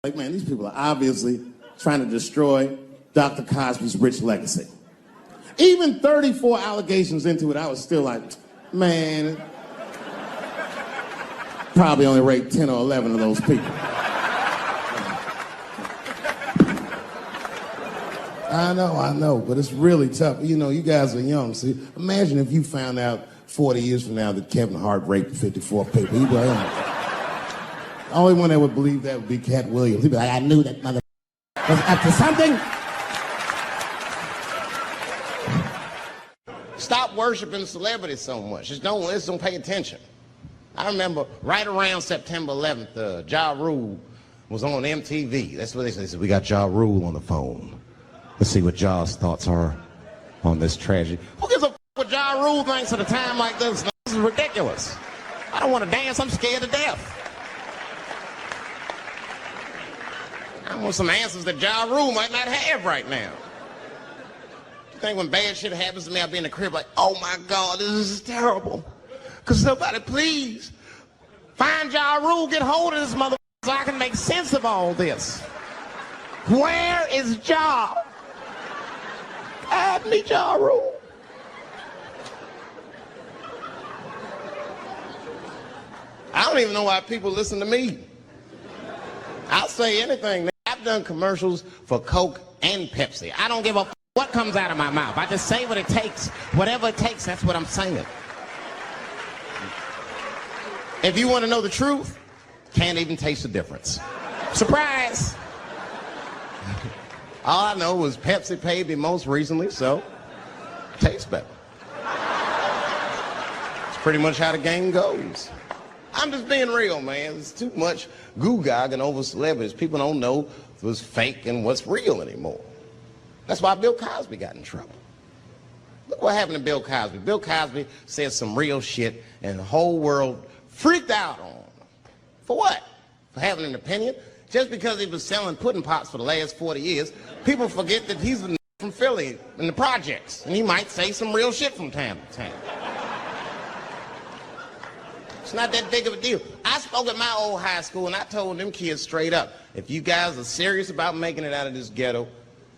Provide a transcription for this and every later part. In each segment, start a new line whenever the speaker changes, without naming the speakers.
Like, man, these people are obviously trying to destroy Dr. Cosby's rich legacy. Even 34 allegations into it, I was still like, man, probably only rate 10 or 11 of those people. I know, but it's really tough. You know, you guys are young, so imagine if you found out 40 years from now that Kevin Hart raped 54 people. You'd be like, oh. The only one that would believe that would be Cat Williams. He'd be like, I knew that mother was up to something.
Stop worshiping celebrities so much. Just don't pay attention. I remember right around September 11th, Ja Rule was on MTV. That's what they said. They said, we got Ja Rule on the phone. Let's see what Ja's thoughts are on this tragedy. Who gives a f what Ja Rule thinks at a time like this? This is ridiculous. I don't want to dance. I'm scared to death. I want some answers that Ja Rule might not have right now. I think when bad shit happens to me, I'll be in the crib like, oh my God, this is terrible. Could somebody please find Ja Rule, get hold of this motherfucker so I can make sense of all this. Where is Ja? I need Ja Rule. I don't even know why people listen to me. I'll say anything. I've done commercials for Coke and Pepsi. I don't give a what comes out of my mouth. I just say what it takes. Whatever it takes, that's what I'm saying. If you want to know the truth, can't even taste the difference. Surprise! All I know was Pepsi paid me most recently, so tastes better. It's pretty much how the game goes. I'm just being real, man. There's too much goo-gagging over celebrities. People don't know what's fake and what's real anymore. That's why Bill Cosby got in trouble. Look what happened to Bill Cosby. Bill Cosby said some real shit, and the whole world freaked out on him. For what? For having an opinion? Just because he was selling pudding pops for the last 40 years, people forget that he's from Philly in the projects, and he might say some real shit from time to time. It's not that big of a deal. I spoke at my old high school, and I told them kids straight up, if you guys are serious about making it out of this ghetto,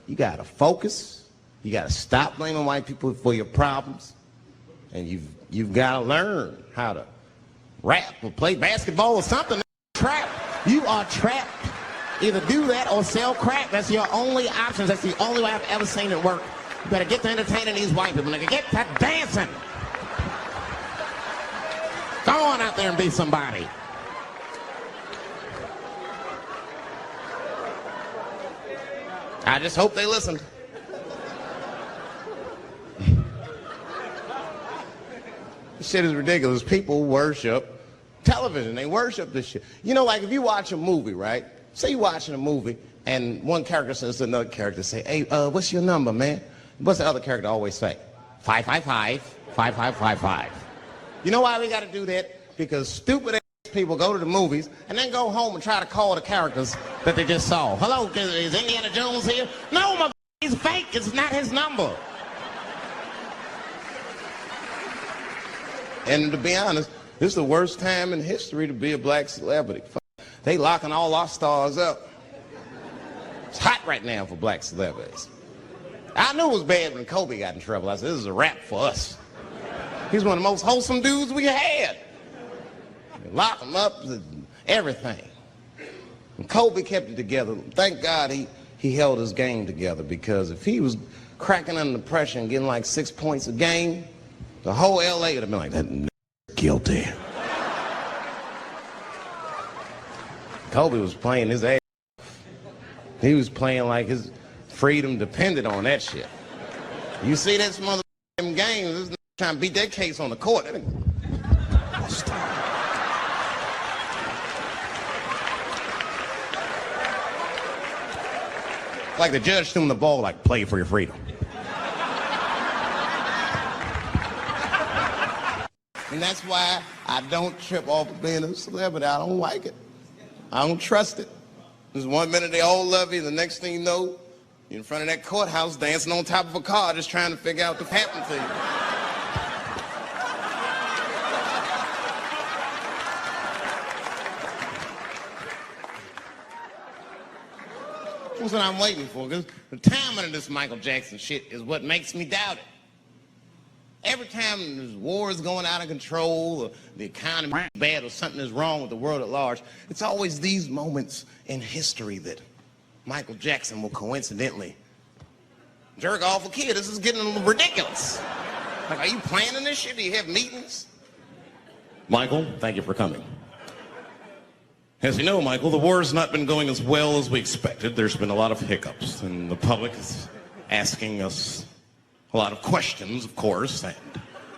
you gotta focus, you gotta stop blaming white people for your problems, and you've gotta learn how to rap or play basketball or something. Trap. You are trapped. Either do that or sell crack. That's your only options. That's the only way I've ever seen it work. You better get to entertaining these white people, nigga. Get to dancing. Go on out there and be somebody. I just hope they listen. This shit is ridiculous. People worship television. They worship this shit. You know, like if you watch a movie, right? Say you're watching a movie and one character says to another character, say, hey, what's your number, man? What's the other character always say? 555, 5555. You know why we got to do that? Because stupid ass people go to the movies and then go home and try to call the characters that they just saw. Hello, is Indiana Jones here? No, he's fake. It's not his number. And to be honest, this is the worst time in history to be a black celebrity. They locking all our stars up. It's hot right now for black celebrities. I knew it was bad when Kobe got in trouble. I said, this is a wrap for us. He's one of the most wholesome dudes we had. They lock him up, everything. And Kobe kept it together. Thank God he held his game together, because if he was cracking under pressure and getting like 6 points a game, the whole LA would have been like, that n****** guilty. Kobe was playing his ass. He was playing like his freedom depended on that shit. You see this motherfucking game, this trying to beat that case on the court. Like the judge threw him the ball, like, play for your freedom. And that's why I don't trip off of being a celebrity. I don't like it. I don't trust it. There's 1 minute they all love you, the next thing you know, you're in front of that courthouse dancing on top of a car just trying to figure out what happened to you. That's what I'm waiting for, because the timing of this Michael Jackson shit is what makes me doubt it. Every time there's wars going out of control, or the economy is bad, or something is wrong with the world at large, it's always these moments in history that Michael Jackson will coincidentally jerk off a kid. This is getting a little ridiculous. Like, are you planning this shit? Do you have meetings? Michael, thank you for coming. As you know, Michael, the war has not been going as well as we expected. There's been a lot of hiccups, and the public is asking us a lot of questions, of course. And,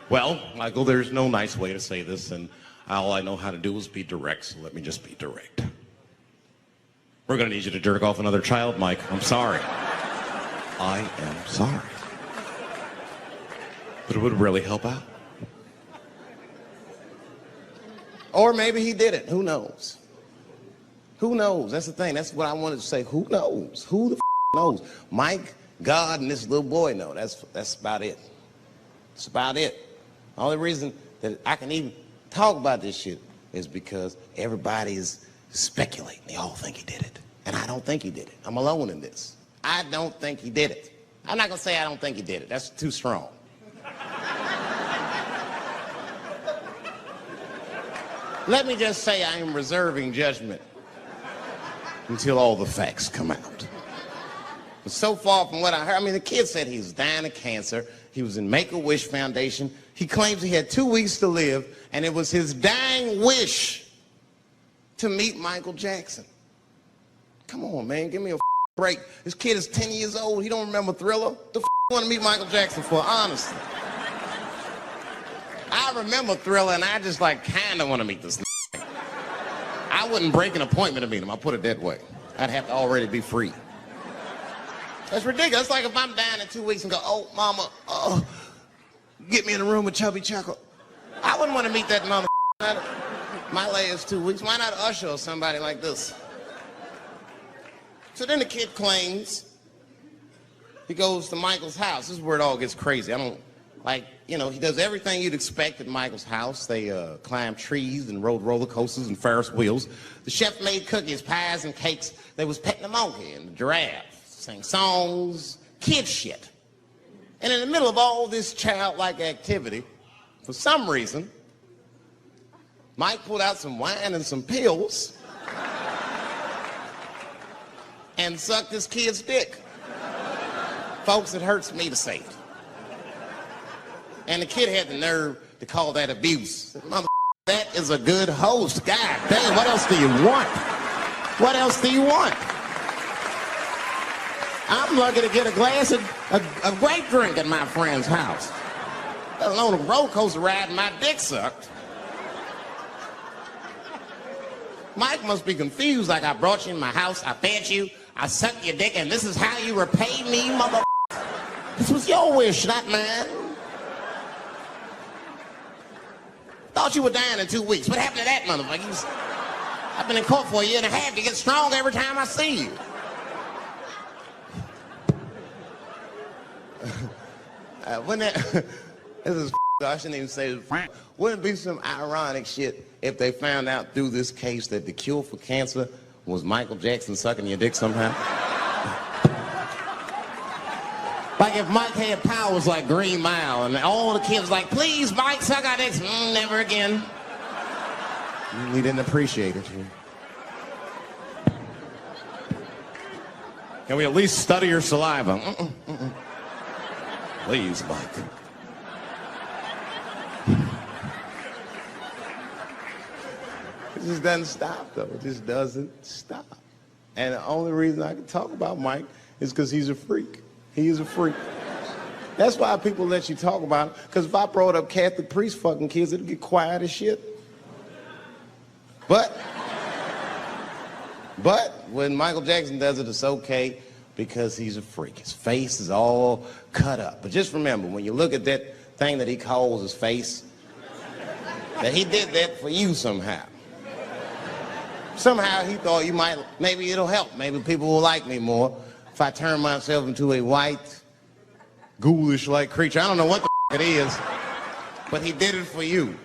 well, Michael, there's no nice way to say this, and all I know how to do is be direct, so let me just be direct. We're going to need you to jerk off another child, Mike. I'm sorry. I am sorry. But it would really help out. Or maybe he did it. Who knows? Who knows? That's the thing. That's what I wanted to say. Who knows? Who the knows? Mike, God, and this little boy know. That's about it. That's about it. The only reason that I can even talk about this shit is because everybody is speculating. They all think he did it. And I don't think he did it. I'm alone in this. I don't think he did it. I'm not going to say I don't think he did it. That's too strong. Let me just say I am reserving judgment until all the facts come out. But so far from what I heard, I mean, the kid said he was dying of cancer. He was in Make-A-Wish Foundation. He claims he had 2 weeks to live, and it was his dying wish to meet Michael Jackson. Come on, man, give me a break. This kid is 10 years old. He don't remember Thriller. The you want to meet Michael Jackson for, honestly? I remember Thriller, and I just like kind of want to meet this. I wouldn't break an appointment to meet him. I'll put it that way. I'd have to already be free. That's ridiculous. It's like if I'm dying in 2 weeks and go, oh, mama, get me in a room with Chubby Chuckle. I wouldn't want to meet that mother. My last 2 weeks. Why not Usher or somebody like this? So then the kid claims he goes to Michael's house. This is where it all gets crazy. I don't, like, you know, he does everything you'd expect at Michael's house. They climbed trees and rode roller coasters and Ferris wheels. The chef made cookies, pies, and cakes. They was petting the monkey and the giraffe, sang songs, kid shit. And in the middle of all this childlike activity, for some reason, Mike pulled out some wine and some pills and sucked his kid's dick. Folks, it hurts me to say it. And the kid had the nerve to call that abuse. Mother, that is a good host. God damn, what else do you want? What else do you want? I'm lucky to get a glass of grape drink at my friend's house. Let alone a roller coaster ride and my dick sucked. Mike must be confused, like I brought you in my house, I fed you, I sucked your dick, and this is how you repay me, mother. This was your wish, not mine. Thought you were dying in 2 weeks. What happened to that motherfucker? I've been in court for 1.5 years. You get stronger every time I see you. This is I shouldn't even say this. Wouldn't it be some ironic shit if they found out through this case that the cure for cancer was Michael Jackson sucking your dick somehow? Like if Mike had powers like Green Mile and all the kids like, please, Mike, suck our dicks. Never again. We didn't appreciate it. Can we at least study your saliva? Please, Mike. It just doesn't stop, though. It just doesn't stop. And the only reason I can talk about Mike is because he's a freak. He is a freak. That's why people let you talk about him. Because if I brought up Catholic priest fucking kids, it'd get quiet as shit. But when Michael Jackson does it, it's okay because he's a freak. His face is all cut up. But just remember, when you look at that thing that he calls his face, that he did that for you somehow. Somehow he thought you might, maybe it'll help. Maybe people will like me more if I turn myself into a white, ghoulish-like creature. I don't know what the it is, but he did it for you.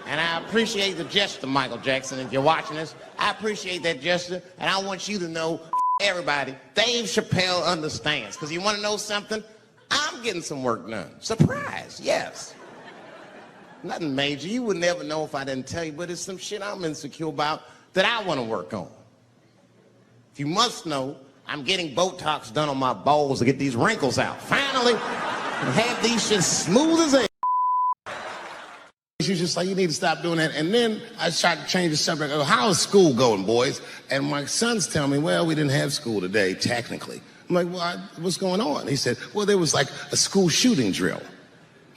And I appreciate the gesture, Michael Jackson. If you're watching this, I appreciate that gesture, and I want you to know everybody. Dave Chappelle understands. Because you want to know something? I'm getting some work done. Surprise, yes. Nothing major. You would never know if I didn't tell you, but it's some shit I'm insecure about that I want to work on. If you must know, I'm getting Botox done on my balls to get these wrinkles out. Finally, have these shit smooth as hell. She's just like, you need to stop doing that. And then I tried to change the subject. I go, how is school going, boys? And my sons tell me, well, we didn't have school today, technically. I'm like, well, what's going on? He said, well, there was like a school shooting drill.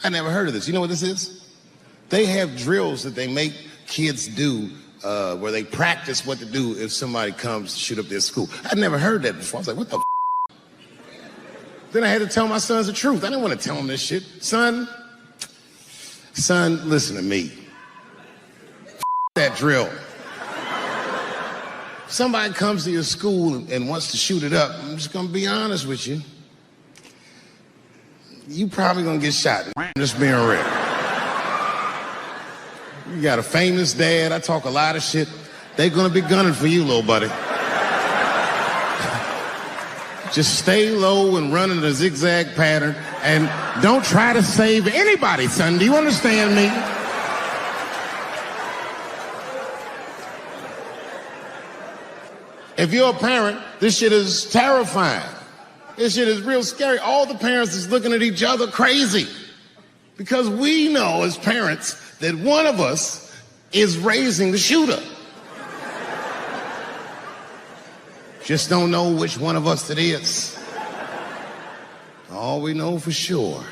I never heard of this. You know what this is? They have drills that they make kids do where they practice what to do if somebody comes to shoot up their school. I'd never heard that before. I was like, what the f***? Then I had to tell my sons the truth. I didn't want to tell them this shit. Son, listen to me. That drill. Somebody comes to your school and wants to shoot it up, I'm just gonna be honest with you. You probably gonna get shot. I'm just being real. You got a famous dad, I talk a lot of shit. They're gonna be gunning for you, little buddy. Just stay low and run in a zigzag pattern and don't try to save anybody, son. Do you understand me? If you're a parent, this shit is terrifying. This shit is real scary. All the parents is looking at each other crazy. Because we know as parents that one of us is raising the shooter. Just don't know which one of us it is. All we know for sure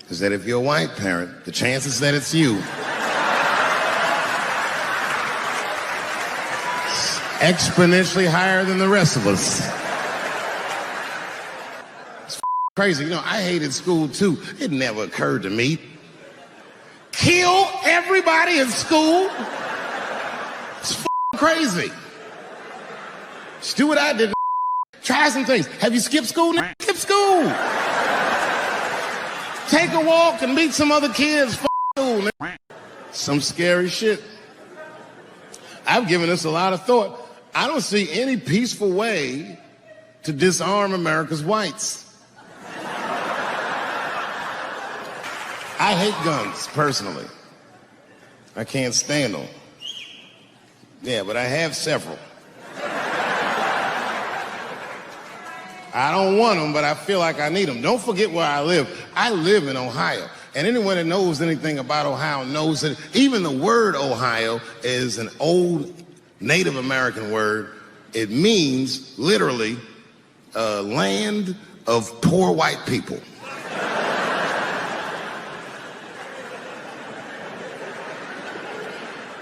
is that if you're a white parent, the chances that it's you is exponentially higher than the rest of us. It's crazy. You know, I hated school too. It never occurred to me. Kill everybody in school? It's crazy. Just do what I did. Try some things. Have you skipped school? Skip school. Take a walk and meet some other kids. School. Some scary shit. I've given this a lot of thought. I don't see any peaceful way to disarm America's whites. I hate guns, personally. I can't stand them. Yeah, but I have several. I don't want them, but I feel like I need them. Don't forget where I live. I live in Ohio. And anyone that knows anything about Ohio knows that even the word Ohio is an old Native American word. It means, literally, land of poor white people.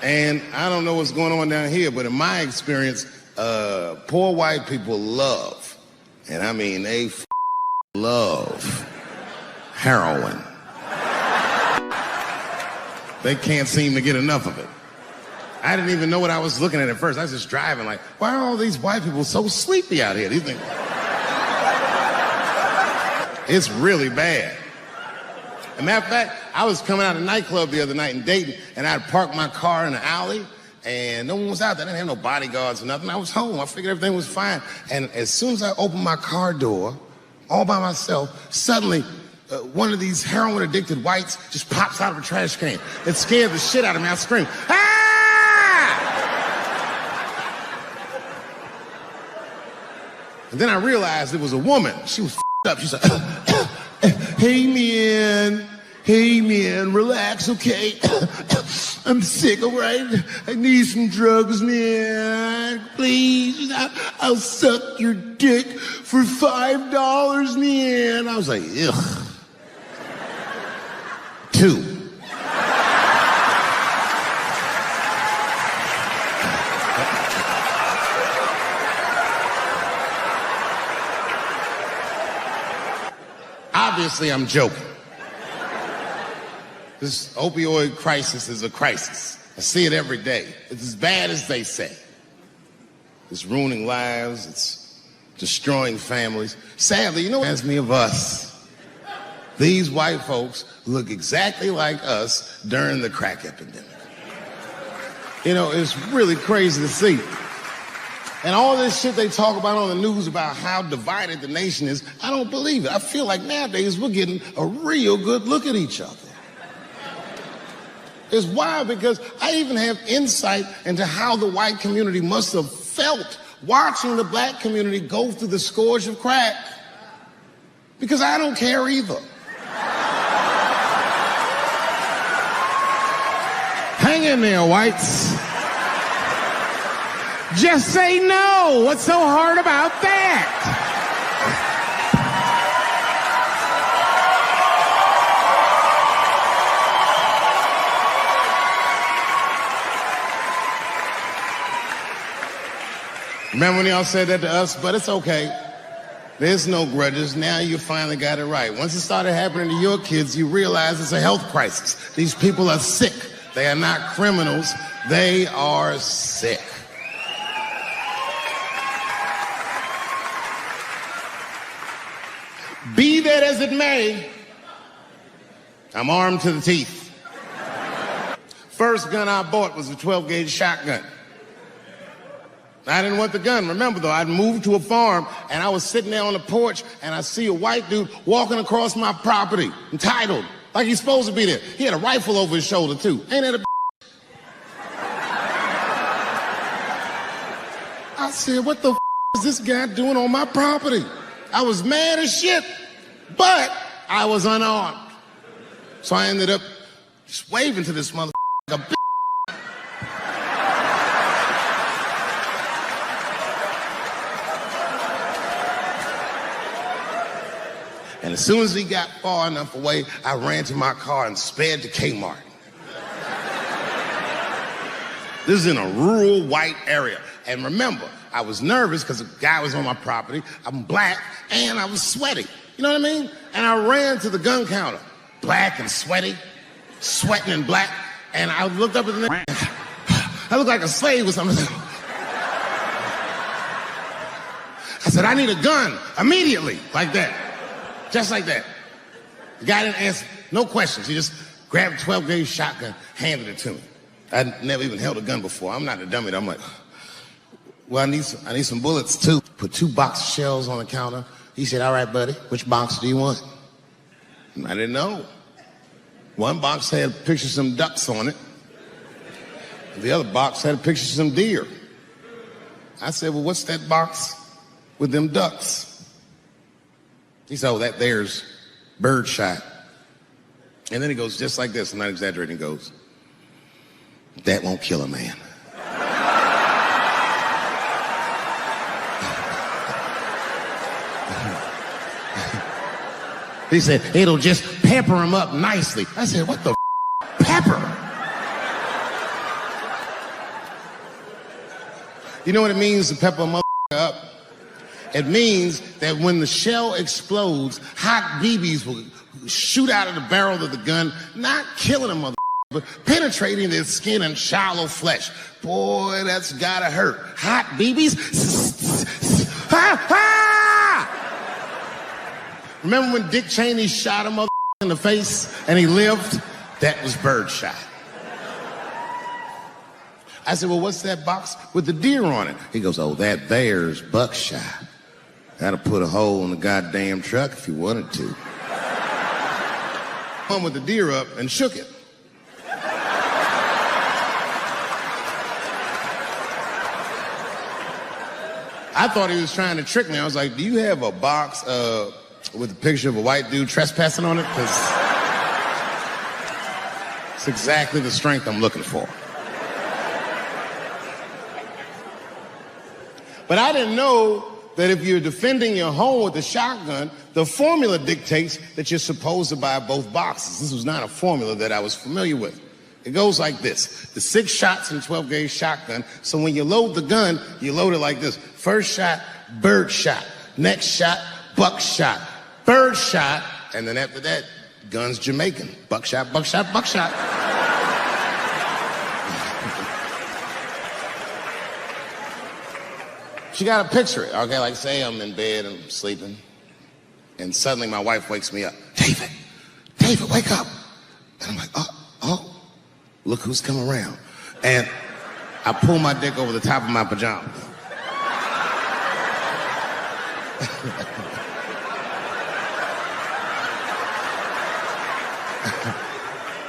And I don't know what's going on down here, but in my experience, poor white people love, and I mean they love heroin. They can't seem to get enough of it. I didn't even know what I was looking at first. I was just driving like, why are all these white people so sleepy out here? Do you think? It's really bad. As a matter of fact, I was coming out of a nightclub the other night in Dayton, and I'd parked my car in the alley, and no one was out there. I didn't have no bodyguards or nothing. I was home. I figured everything was fine. And as soon as I opened my car door, all by myself, suddenly one of these heroin-addicted whites just pops out of a trash can. It scared the shit out of me. I screamed, ah! And then I realized it was a woman. She was up. She said, hey man, relax, okay? I'm sick, all right? I need some drugs, man. Please, I'll suck your dick for $5, man. I was like, ugh. 2. Obviously, I'm joking. This opioid crisis is a crisis. I see it every day. It's as bad as they say. It's ruining lives. It's destroying families. Sadly, you know what reminds me of us? These white folks look exactly like us during the crack epidemic. You know, it's really crazy to see.
And all this shit they talk about on the news about how divided the nation is, I don't believe it. I feel like nowadays we're getting a real good look at each other. It's wild because I even have insight into how the white community must have felt watching the black community go through the scourge of crack. Because I don't care either. Hang in there, whites. Just say no. What's so hard about that? Remember when y'all said that to us? But it's okay. There's no grudges. Now you finally got it right. Once it started happening to your kids, you realize it's a health crisis. These people are sick. They are not criminals. They are sick. Be that as it may, I'm armed to the teeth. First gun I bought was a 12-gauge shotgun. I didn't want the gun. Remember, though, I'd moved to a farm, and I was sitting there on the porch, and I see a white dude walking across my property, entitled, like he's supposed to be there. He had a rifle over his shoulder, too. Ain't that a I said, what the is this guy doing on my property? I was mad as shit, but I was unarmed. So I ended up just waving to this motherfucker like a bitch. And as soon as he got far enough away, I ran to my car and sped to Kmart. This is in a rural white area. And remember, I was nervous because the guy was on my property, I'm black, and I was sweaty. You know what I mean? And I ran to the gun counter, black and sweaty, sweating and black, and I looked up at the nigga. I looked like a slave or something. I said, I need a gun immediately, like that. Just like that. The guy didn't answer, no questions. He just grabbed a 12-gauge shotgun, handed it to me. I'd never even held a gun before. I'm not a dummy. I'm like, well, I need some bullets too. Put 2 box shells on the counter. He said, all right, buddy, which box do you want? And I didn't know. One box had a picture of some ducks on it. The other box had a picture of some deer. I said, well, what's that box with them ducks? He said, oh, that there's birdshot. And then he goes just like this, I'm not exaggerating, he goes, that won't kill a man. He said, it'll just pepper him up nicely. I said, what the pepper? You know what it means to pepper a motherfucker up? It means that when the shell explodes, hot BBs will shoot out of the barrel of the gun, not killing a motherfucker, but penetrating their skin and shallow flesh. Boy, that's gotta hurt. Hot BBs? Ha, ha! Remember when Dick Cheney shot a motherfucker in the face and he lived? That was birdshot. I said, well, what's that box with the deer on it? He goes, oh, that there's buckshot. That'll put a hole in the goddamn truck if you wanted to. Hung with the deer up and shook it. I thought he was trying to trick me. I was like, do you have a box with a picture of a white dude trespassing on it? Because it's exactly the strength I'm looking for. But I didn't know that if you're defending your home with a shotgun, the formula dictates that you're supposed to buy both boxes. This was not a formula that I was familiar with. It goes like this. The 6 shots in a 12-gauge shotgun, so when you load the gun, you load it like this. First shot, bird shot. Next shot, buckshot. Bird shot, and then after that, gun's Jamaican. Buckshot, buckshot, buckshot. You gotta picture it, okay? Like say I'm in bed and I'm sleeping, and suddenly my wife wakes me up. David, wake up. And I'm like, oh, look who's come around. And I pull my dick over the top of my pajamas.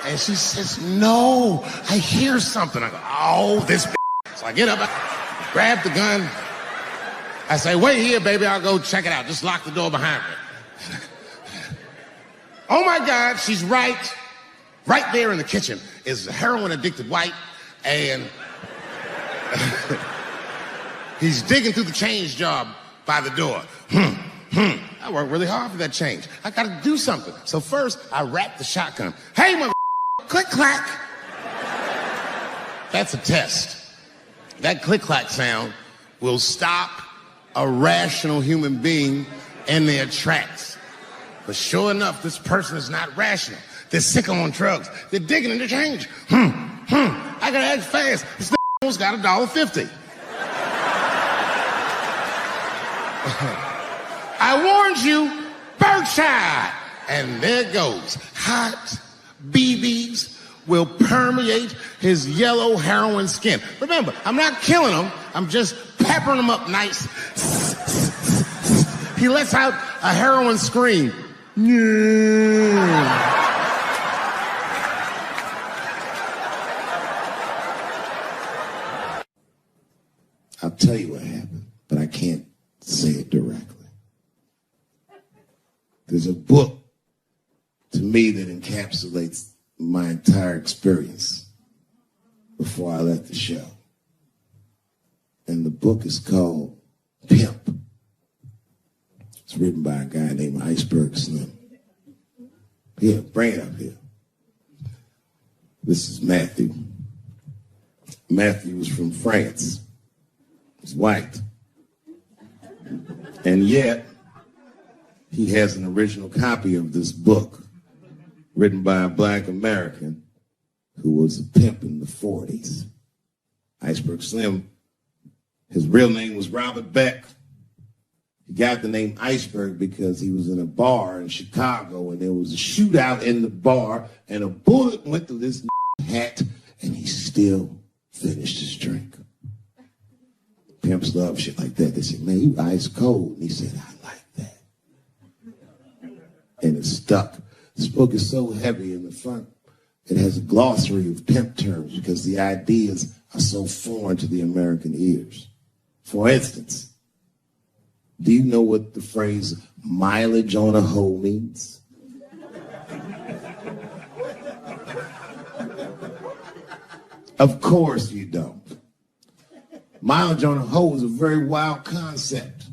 And she says, no, I hear something. I go, oh, this bitch. So I get up, I grab the gun. I say, wait here, baby, I'll go check it out. Just lock the door behind me. Oh my God, she's right there in the kitchen is a heroin-addicted white, and he's digging through the change jar by the door. I worked really hard for that change. I gotta do something. So first, I wrap the shotgun. Hey, mother, click clack. That's a test. That click clack sound will stop a rational human being in their tracks. But sure enough, this person is not rational. They're sick on drugs. They're digging in the change. I gotta act fast. This almost got $1.50. I warned you, birdshot. And there it goes. Hot BBs will permeate his yellow heroin skin. Remember, I'm not killing him. I'm just peppering him up nice. He lets out a heroin scream. Yeah. I'll tell you what happened, but I can't say it directly. There's a book to me that encapsulates my entire experience before I left the show. And the book is called Pimp. It's written by a guy named Iceberg Slim. Here, bring it up here. This is Matthew. Matthew was from France. He's white. And yet, he has an original copy of this book written by a black American who was a pimp in the 40s. Iceberg Slim, his real name was Robert Beck. He got the name Iceberg because he was in a bar in Chicago and there was a shootout in the bar and a bullet went through this hat and he still finished his drink. Pimps love shit like that. They say, man, you ice cold. And he said, I like that. And it stuck. This book is so heavy in the front. It has a glossary of pimp terms because the ideas are so foreign to the American ears. For instance, do you know what the phrase mileage on a hoe means? Of course you don't. Mileage on a hoe is a very wild concept.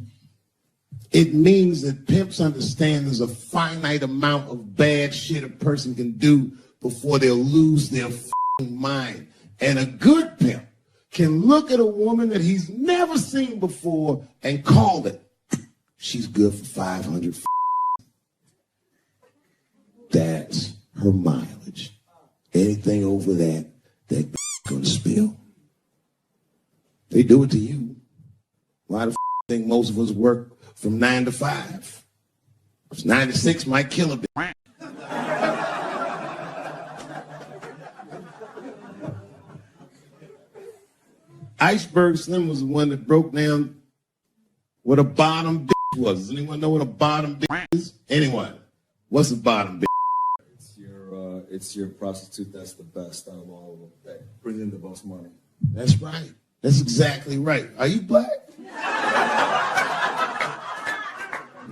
It means that pimps understand there's a finite amount of bad shit a person can do before they'll lose their mind. And a good pimp can look at a woman that he's never seen before and call it. She's good for 500. That's her mileage. Anything over that gonna spill. They do it to you. Why the think most of us work from 9 to 5? 9 to 6 might kill a bit. Iceberg Slim was the one that broke down what a bottom bitch was. Does anyone know what a bottom bitch is? Anyone? What's a bottom bitch?
It's your prostitute that's the best out of all of them, that brings in the most money.
That's right. That's exactly right. Are you black?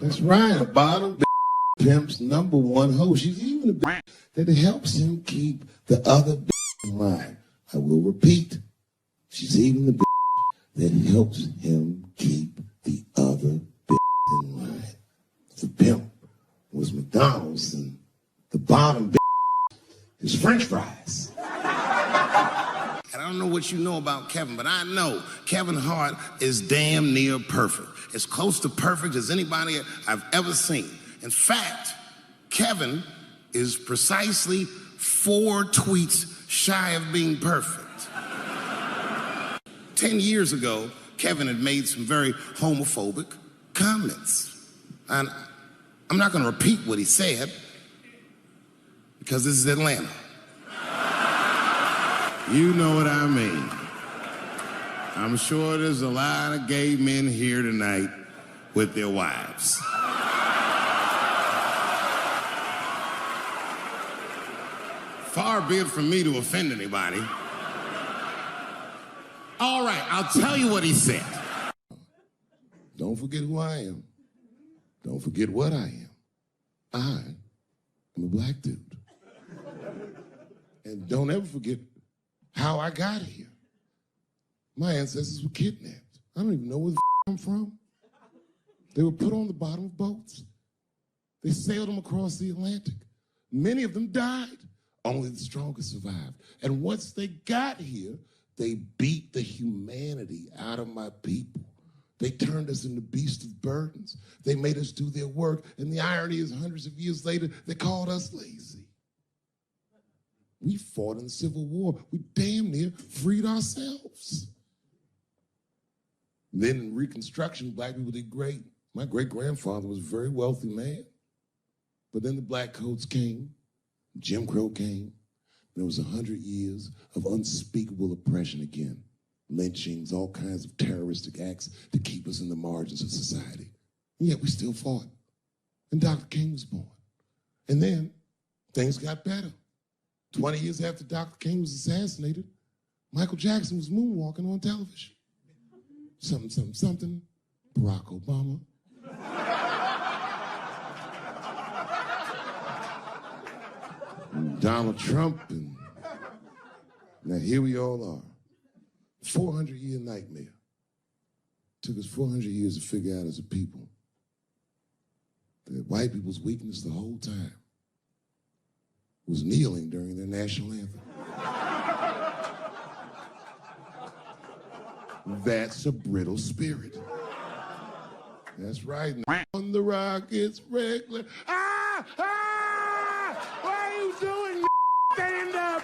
That's right. A bottom bitch pimp's number one hoe. She's even a bitch that helps him keep the other bitch in line. I will repeat. She's even the bitch that helps him keep the other bitch in line. The pimp was McDonald's and the bottom bitch is French fries. And I don't know what you know about Kevin, but I know Kevin Hart is damn near perfect. As close to perfect as anybody I've ever seen. In fact, Kevin is precisely 4 tweets shy of being perfect. 10 years ago, Kevin had made some very homophobic comments. And I'm not going to repeat what he said because this is Atlanta. You know what I mean. I'm sure there's a lot of gay men here tonight with their wives. Far be it from me to offend anybody. All right, I'll tell you what he said. Don't forget who I am. Don't forget what I am. I am a black dude. And don't ever forget how I got here. My ancestors were kidnapped. I don't even know where the I'm from. They were put on the bottom of boats. They sailed them across the Atlantic. Many of them died. Only the strongest survived. And once they got here, they beat the humanity out of my people. They turned us into beasts of burdens. They made us do their work. And the irony is, hundreds of years later, they called us lazy. We fought in the Civil War. We damn near freed ourselves. Then in Reconstruction, black people did great. My great-grandfather was a very wealthy man. But then the black coats came. Jim Crow came. There was 100 years of unspeakable oppression again. Lynchings, all kinds of terroristic acts to keep us in the margins of society. And yet we still fought. And Dr. King was born. And then things got better. 20 years after Dr. King was assassinated, Michael Jackson was moonwalking on television. Something, something, something, Barack Obama. Donald Trump, and now here we all are. 400-year nightmare. Took us 400 years to figure out as a people that white people's weakness the whole time was kneeling during their national anthem. That's a brittle spirit. That's right. On the rock, it's regular. Ah! Ah! What are you doing? Stand up!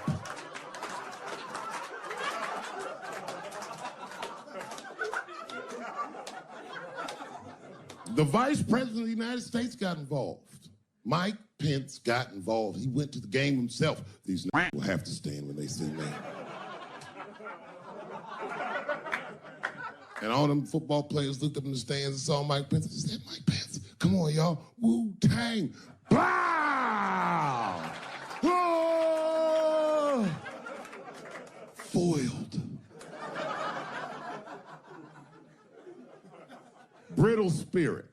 The Vice President of the United States got involved. Mike Pence got involved. He went to the game himself. These will have to stand when they see me. And all them football players looked up in the stands and saw Mike Pence and said, Mike Pence, come on, y'all. Wu-Tang. Bow! Oh! Foiled. Brittle spirit.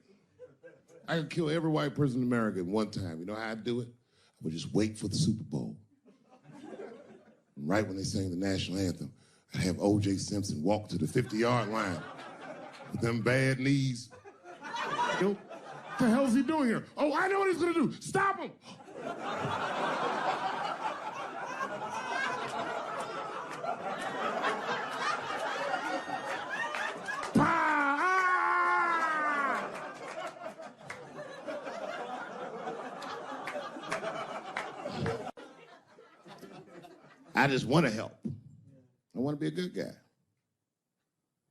I could kill every white person in America at one time. You know how I'd do it? I would just wait for the Super Bowl. And right when they sang the national anthem, I'd have O.J. Simpson walk to the 50-yard line with them bad knees. What the hell's he doing here? Oh, I know what he's gonna do. Stop him! I just want to help. I want to be a good guy.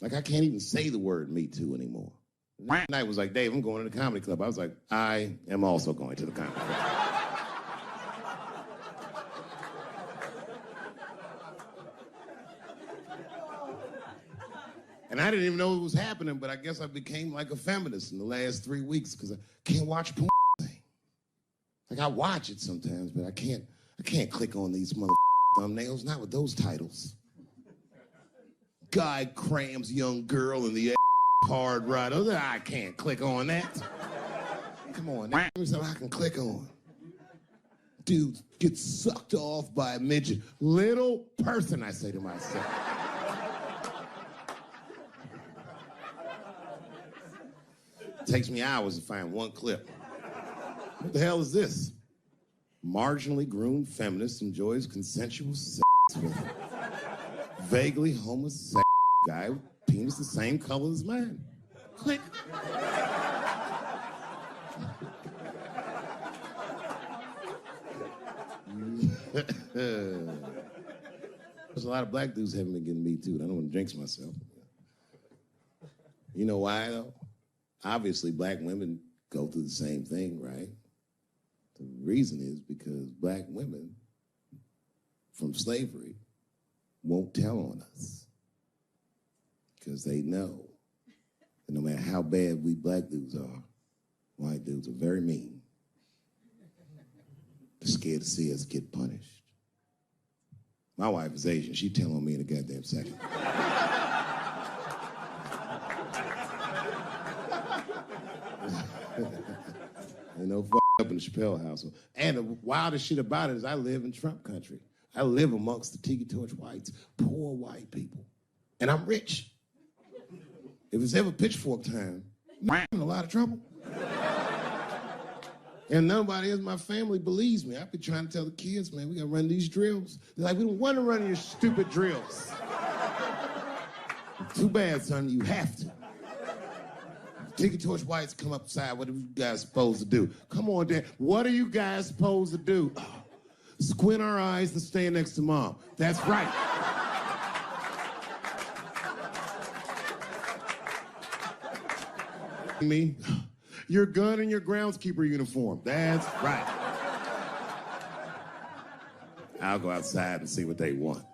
Like, I can't even say the word Me Too anymore. One night was like, Dave, I'm going to the comedy club. I was like, I am also going to the comedy club. And I didn't even know it was happening, but I guess I became like a feminist in the last 3 weeks because I can't watch porn. Like, I watch it sometimes, but I can't click on these thumbnails, not with those titles. Guy crams young girl in the hard right. I can't click on that. Come on, give me something I can click on. Dude gets sucked off by a midget. Little person, I say to myself. It takes me hours to find one clip. What the hell is this? Marginally groomed feminist enjoys consensual sex with a vaguely homosexual guy with penis the same color as mine. Click. There's a lot of black dudes haven't been getting Me Too. I don't want to jinx myself. You know why, though? Obviously, black women go through the same thing, right? The reason is because black women from slavery won't tell on us because they know And no matter how bad we black dudes are, white dudes are very mean. They're scared to see us get punished. My wife is Asian. She'd tell on me in a goddamn second. Ain't no up in the Chappelle household. And the wildest shit about it is I live in Trump country. I live amongst the Tiki Torch whites, poor white people. And I'm rich. If it's ever pitchfork time, I'm in a lot of trouble. And nobody in my family believes me. I've been trying to tell the kids, man, we gotta run these drills. They're like, we don't want to run your stupid drills. Too bad, son, you have to. Tiki Torch whites come upside, what are you guys supposed to do? Come on, Dad, what are you guys supposed to do? Squint our eyes and stand next to Mom. That's right. Me, your gun and your groundskeeper uniform. That's right. I'll go outside and see what they want.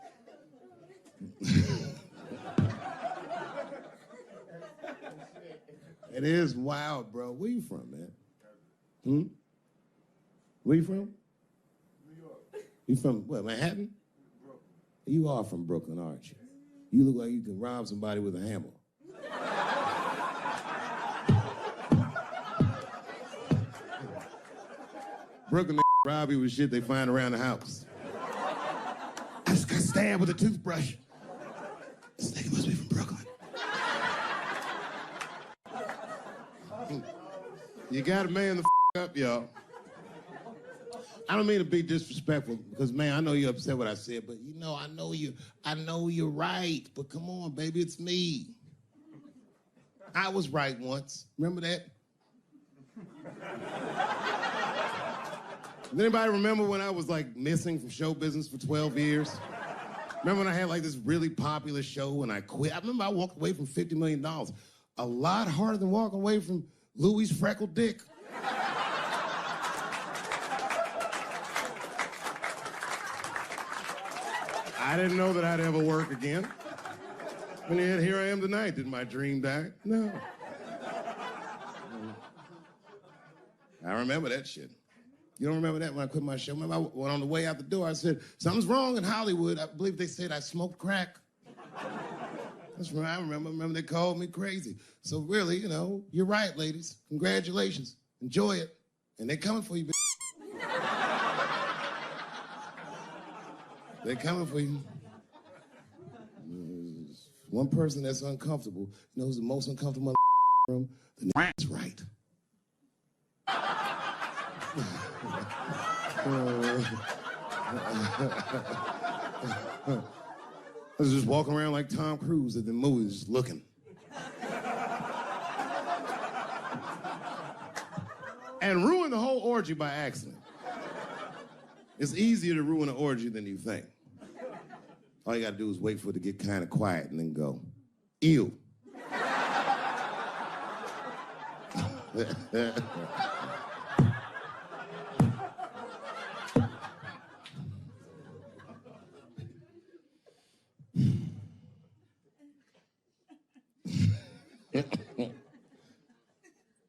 It is wild, bro. Where you from, man? Where you from?
New York.
You from, what, Manhattan?
Brooklyn.
You are from Brooklyn, aren't you? You look like you can rob somebody with a hammer. Brooklyn rob you with shit they find around the house. I just got stabbed with a toothbrush. This nigga must be from Brooklyn. You gotta man the up, y'all. I don't mean to be disrespectful because, man, I know you're upset what I said, but you know, I know you're right. But come on, baby, it's me. I was right once. Remember that? Does anybody remember when I was like missing from show business for 12 years? Remember when I had like this really popular show and I quit? I remember I walked away from $50 million. A lot harder than walking away from Louis' freckled dick. I didn't know that I'd ever work again. And yet here I am tonight. Did my dream die? No. I remember that shit. You don't remember that when I quit my show? Remember I went on the way out the door, I said, something's wrong in Hollywood. I believe they said I smoked crack. That's right, I remember. They called me crazy. So really, you know, you're right, ladies. Congratulations. Enjoy it. And they're coming for you, bitch. They're coming for you. There's one person that's uncomfortable. You know who's the most uncomfortable room? The that's right. I was just walking around like Tom Cruise at the movies, just looking. And ruin the whole orgy by accident. It's easier to ruin an orgy than you think. All you gotta do is wait for it to get kind of quiet and then go, ew.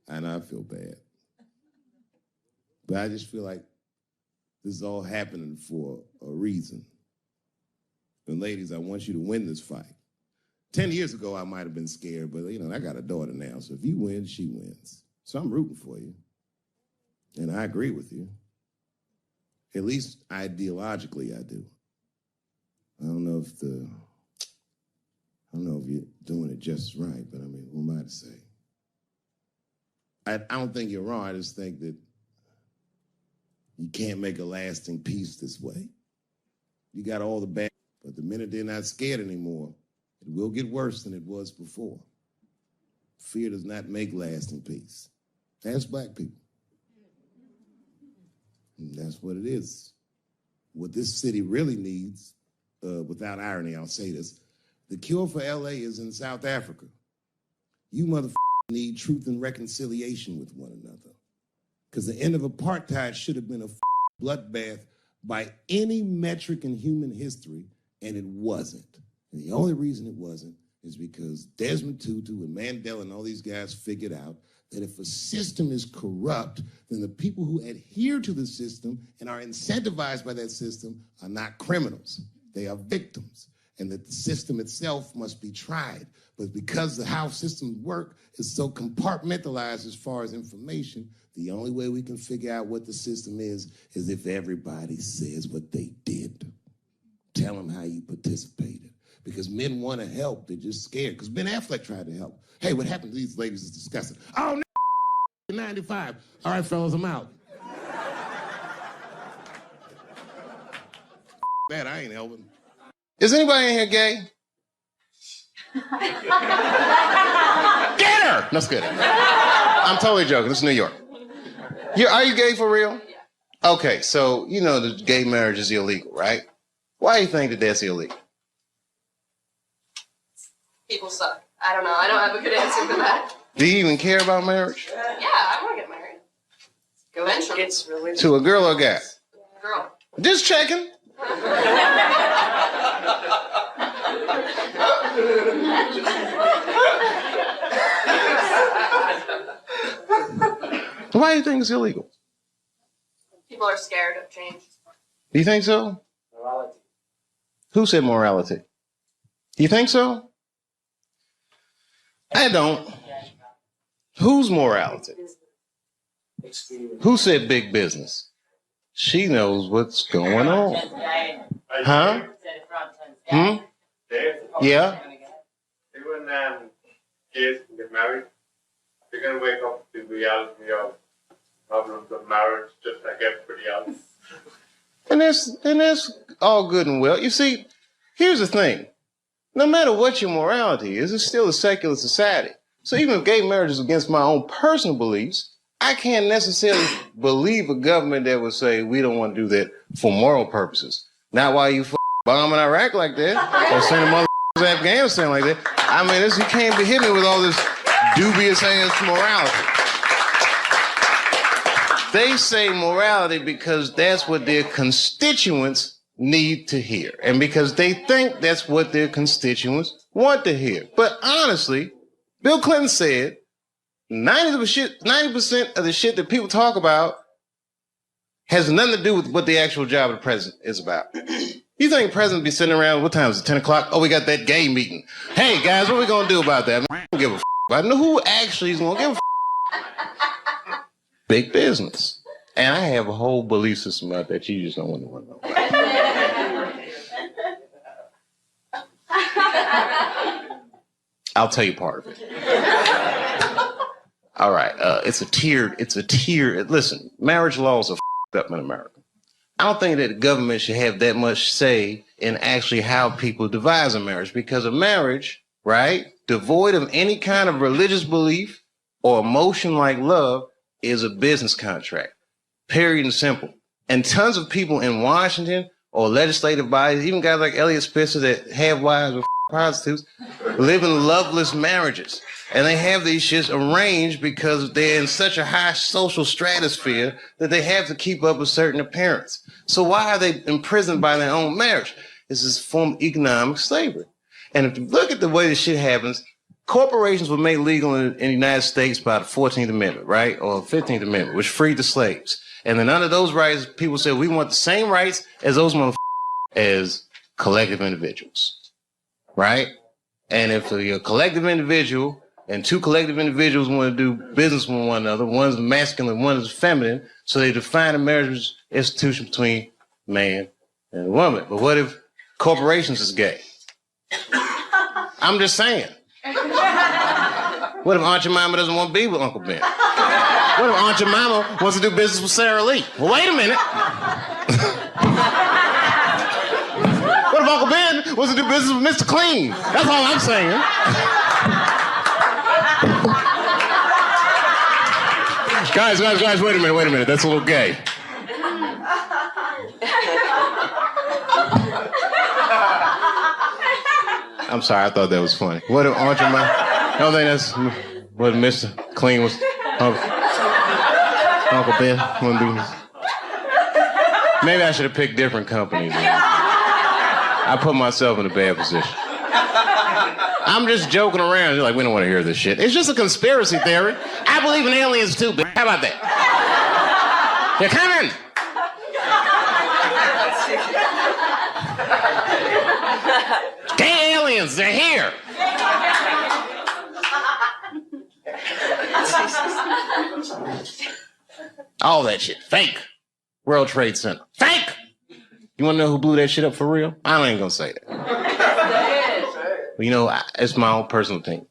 I know I feel bad. But I just feel like this is all happening for a reason. And ladies, I want you to win this fight. 10 years ago, I might have been scared, but you know, I got a daughter now, so if you win, she wins. So I'm rooting for you. And I agree with you. At least ideologically, I do. I don't know if you're doing it just right, but I mean, who am I to say? I don't think you're wrong. I just think that you can't make a lasting peace this way. You got all the bad, but the minute they're not scared anymore, it will get worse than it was before. Fear does not make lasting peace. Ask black people. And that's what it is. What this city really needs, without irony, I'll say this, the cure for LA is in South Africa. You motherfuckers need truth and reconciliation with one another. Because the end of apartheid should have been a bloodbath by any metric in human history, and it wasn't. And the only reason it wasn't is because Desmond Tutu and Mandela and all these guys figured out that if a system is corrupt, then the people who adhere to the system and are incentivized by that system are not criminals. They are victims. And that the system itself must be tried. But because how systems work is so compartmentalized as far as information, the only way we can figure out what the system is if everybody says what they did. Tell them how you participated. Because men want to help, they're just scared. Because Ben Affleck tried to help. Hey, what happened to these ladies is disgusting. Oh, 95. All right, fellas, I'm out. That I ain't helping.
Is anybody in here gay? Get her! That's good. I'm totally joking. This is New York. Are you gay for real? Okay, so you know that gay marriage is illegal, right? Why do you think that that's illegal?
People suck. I don't know. I don't have a good answer for that.
Do you even care about marriage?
Yeah, I want to get married. Eventually. It's really
to a girl or a guy?
Girl.
Just checking. Why do you think it's illegal?
People are scared of change.
Do you think so?
Morality.
Who said morality? You think so? I don't. Whose morality? Who said big business? She knows what's going on. Huh? Hmm? Yeah?
Even gays can get married. They're going to wake up to the reality of problems of marriage just like everybody else.
And that's all good and well. You see, here's the thing. No matter what your morality is, it's still a secular society. So even if gay marriage is against my own personal beliefs, I can't necessarily believe a government that would say we don't want to do that for moral purposes. Not while you bombing Iraq like that or sending mother to Afghanistan like that. I mean, you can't be hitting me with all this dubious ass morality. They say morality because that's what their constituents need to hear. And because they think that's what their constituents want to hear. But honestly, Bill Clinton said 90% of the shit that people talk about has nothing to do with what the actual job of the president is about. You think the president be sitting around, what time is it, 10 o'clock? Oh, we got that gay meeting. Hey, guys, what are we going to do about that? I don't give a I know who actually is going to give a Big business. And I have a whole belief system about that you just don't want to know about. I'll tell you part of it. All right, it's a tiered, listen, marriage laws are up in America. I don't think that the government should have that much say in actually how people devise a marriage, because a marriage, right, devoid of any kind of religious belief or emotion like love is a business contract, period and simple. And tons of people in Washington or legislative bodies, even guys like Elliot Spitzer that have wives with prostitutes, live in loveless marriages. And they have these shits arranged because they're in such a high social stratosphere that they have to keep up a certain appearance. So why are they imprisoned by their own marriage? This is a form of economic slavery. And if you look at the way this shit happens, corporations were made legal in the United States by the 14th Amendment, right? Or 15th Amendment, which freed the slaves. And then under those rights, people said, we want the same rights as those motherfuckers as collective individuals, right? And if you're a collective individual and two collective individuals want to do business with one another, one's masculine, one is feminine, so they define a marriage institution between man and woman. But what if corporations is gay? I'm just saying. What if Aunt Jemima doesn't want to be with Uncle Ben? What if Aunt Jemima wants to do business with Sarah Lee? Well, wait a minute. What if Uncle Ben wants to do business with Mr. Clean? That's all I'm saying. Guys, wait a minute. That's a little gay. I'm sorry, I thought that was funny. What if Aunt Jemima? I don't think that's what Mr. Clean was. Uncle Ben want to do. Maybe I should have picked different companies. I put myself in a bad position. I'm just joking around. You're like, we don't want to hear this shit. It's just a conspiracy theory. I believe in aliens too, but how about that? They're coming. Gay aliens, they're here. All that shit, fake. World Trade Center, fake. You want to know who blew that shit up for real? I ain't gonna say that. You know, it's my own personal thing.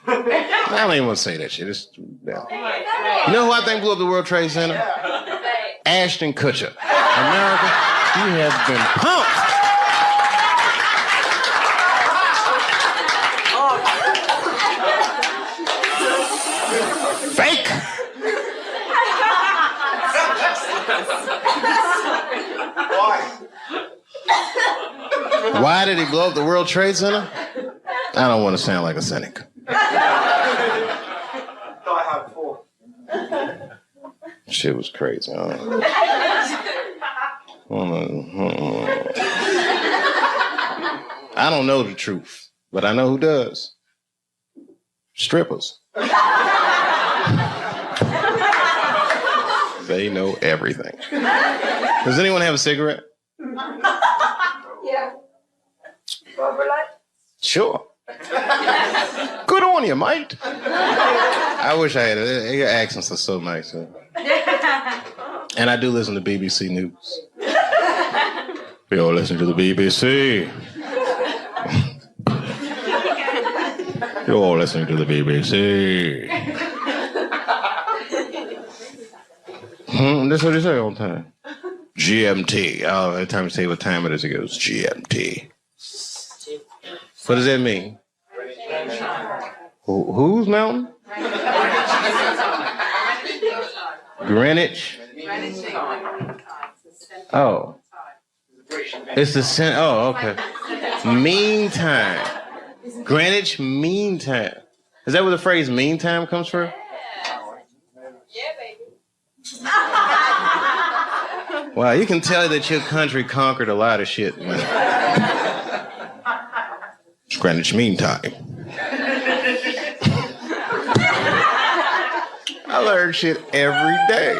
I don't even want to say that shit. It's, yeah. You know who I think blew up the World Trade Center? Ashton Kutcher. America, you have been pumped. Fake. Why did he blow up the World Trade Center? I don't want to sound like a cynic. Shit was crazy. I don't know the truth, but I know who does. Strippers. They know everything. Does anyone have a cigarette?
Yeah.
Sure. Good on you, mate. I wish I had it. Your accents are so nice. Huh? And I do listen to BBC News. We all listen to the BBC. You're all listening to the BBC. That's what they say all the time. GMT. Oh, every time you say what time it is, it goes GMT. What does that mean? Whose mountain? Greenwich. Oh. It's the center. Oh, okay. Meantime. Greenwich Mean Time. Is that where the phrase mean time comes from?
Yeah, baby.
Wow, you can tell that your country conquered a lot of shit. Greenwich Mean Time. I learn shit every day.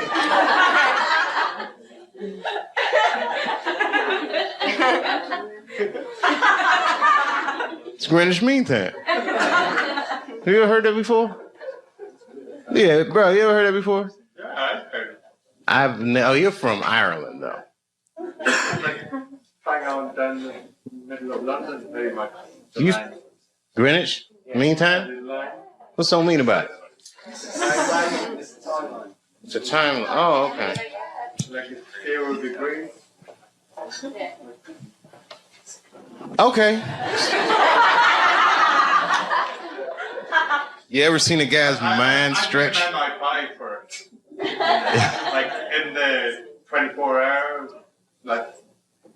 It's Greenwich Mean Time. Have you ever heard that before? Yeah, bro, you ever heard that before?
Yeah, I've heard it.
Oh, you're from Ireland, though.
Hang on down the middle of London, very much.
Greenwich Mean Time? What's so mean about it? It's a time. Oh, okay.
Like it's 0 degrees.
Okay. You ever seen a guy's mind stretch?
I might buy for it. Like in the 24 hours, like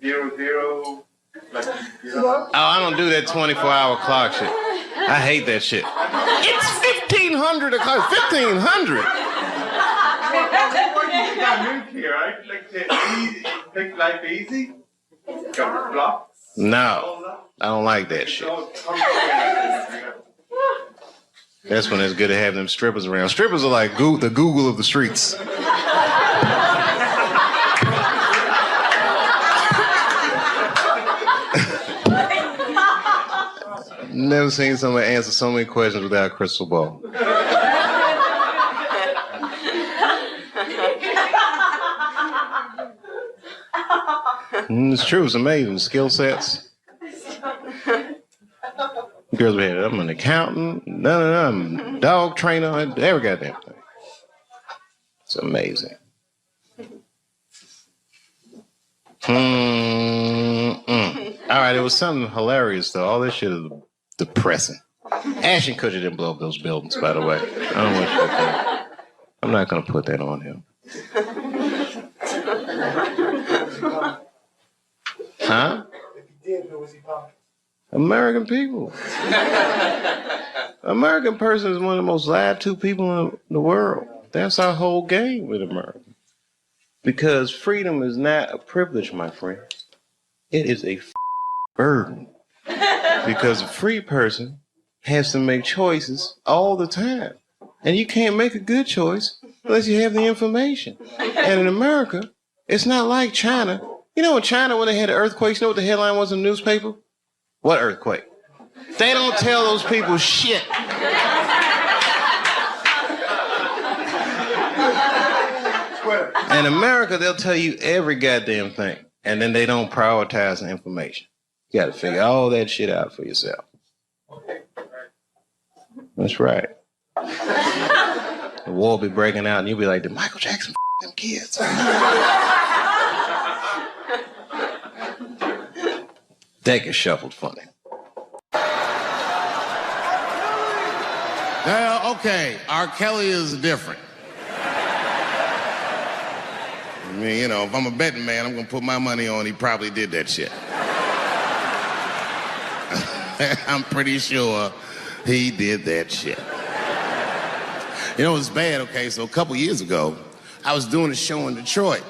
0, like, you know.
Oh, I don't do that 24-hour clock shit. I hate that shit. It's 1,500 o'clock. 1,500.
You got moved here, right? Like to take life easy. Got the blocks.
No, I don't like that shit. That's when it's good to have them strippers around. Strippers are like the Google of the streets. Never seen somebody answer so many questions without a crystal ball. It's true. It's amazing. Skill sets. Girls be here. I'm an accountant. No. I'm a dog trainer. Every goddamn thing. It's amazing. All right. It was something hilarious though. All this shit is depressing. Ashton Kutcher didn't blow up those buildings, by the way. I don't want you to think. I'm not going to put that on him. Huh?
If he did, who was he pumping?
American people. American person is one of the most lied to people in the world. That's our whole game with America. Because freedom is not a privilege, my friend. It is a burden. Because a free person has to make choices all the time. And you can't make a good choice unless you have the information. And in America, it's not like China. You know in China when they had the earthquakes, you know what the headline was in the newspaper? What earthquake? They don't tell those people shit. In America, they'll tell you every goddamn thing, and then they don't prioritize the information. You gotta figure all that shit out for yourself. That's right. The war will be breaking out, and you'll be like, did Michael Jackson them kids? That gets shuffled funny.
Well, okay, R. Kelly is different. I mean, you know, if I'm a betting man, I'm gonna put my money on he probably did that shit. I'm pretty sure he did that shit. You know, it's bad, okay? So a couple years ago, I was doing a show in Detroit,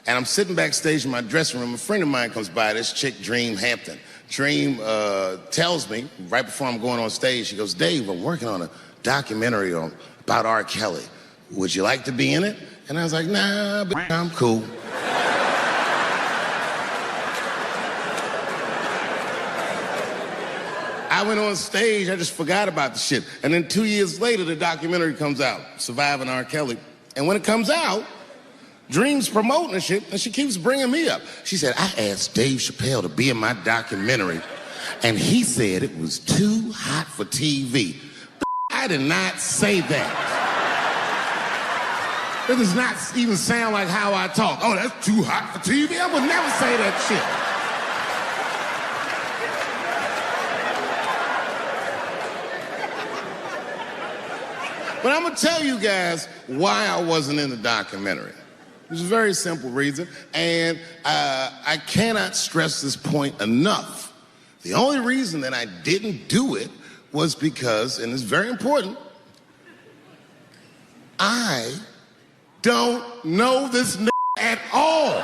and I'm sitting backstage in my dressing room. A friend of mine comes by, this chick, Dream Hampton. Dream tells me, right before I'm going on stage, she goes, Dave, I'm working on a documentary about R. Kelly. Would you like to be in it? And I was like, nah, but I'm cool. I went on stage, I just forgot about the shit. And then 2 years later, the documentary comes out, Surviving R. Kelly. And when it comes out, Dream's promoting the shit, and she keeps bringing me up. She said, I asked Dave Chappelle to be in my documentary, and he said it was too hot for TV. I did not say that. It does not even sound like how I talk. Oh, that's too hot for TV? I would never say that shit. But I'm gonna tell you guys why I wasn't in the documentary. There's a very simple reason, and I cannot stress this point enough. The only reason that I didn't do it was because, and it's very important, I don't know this at all.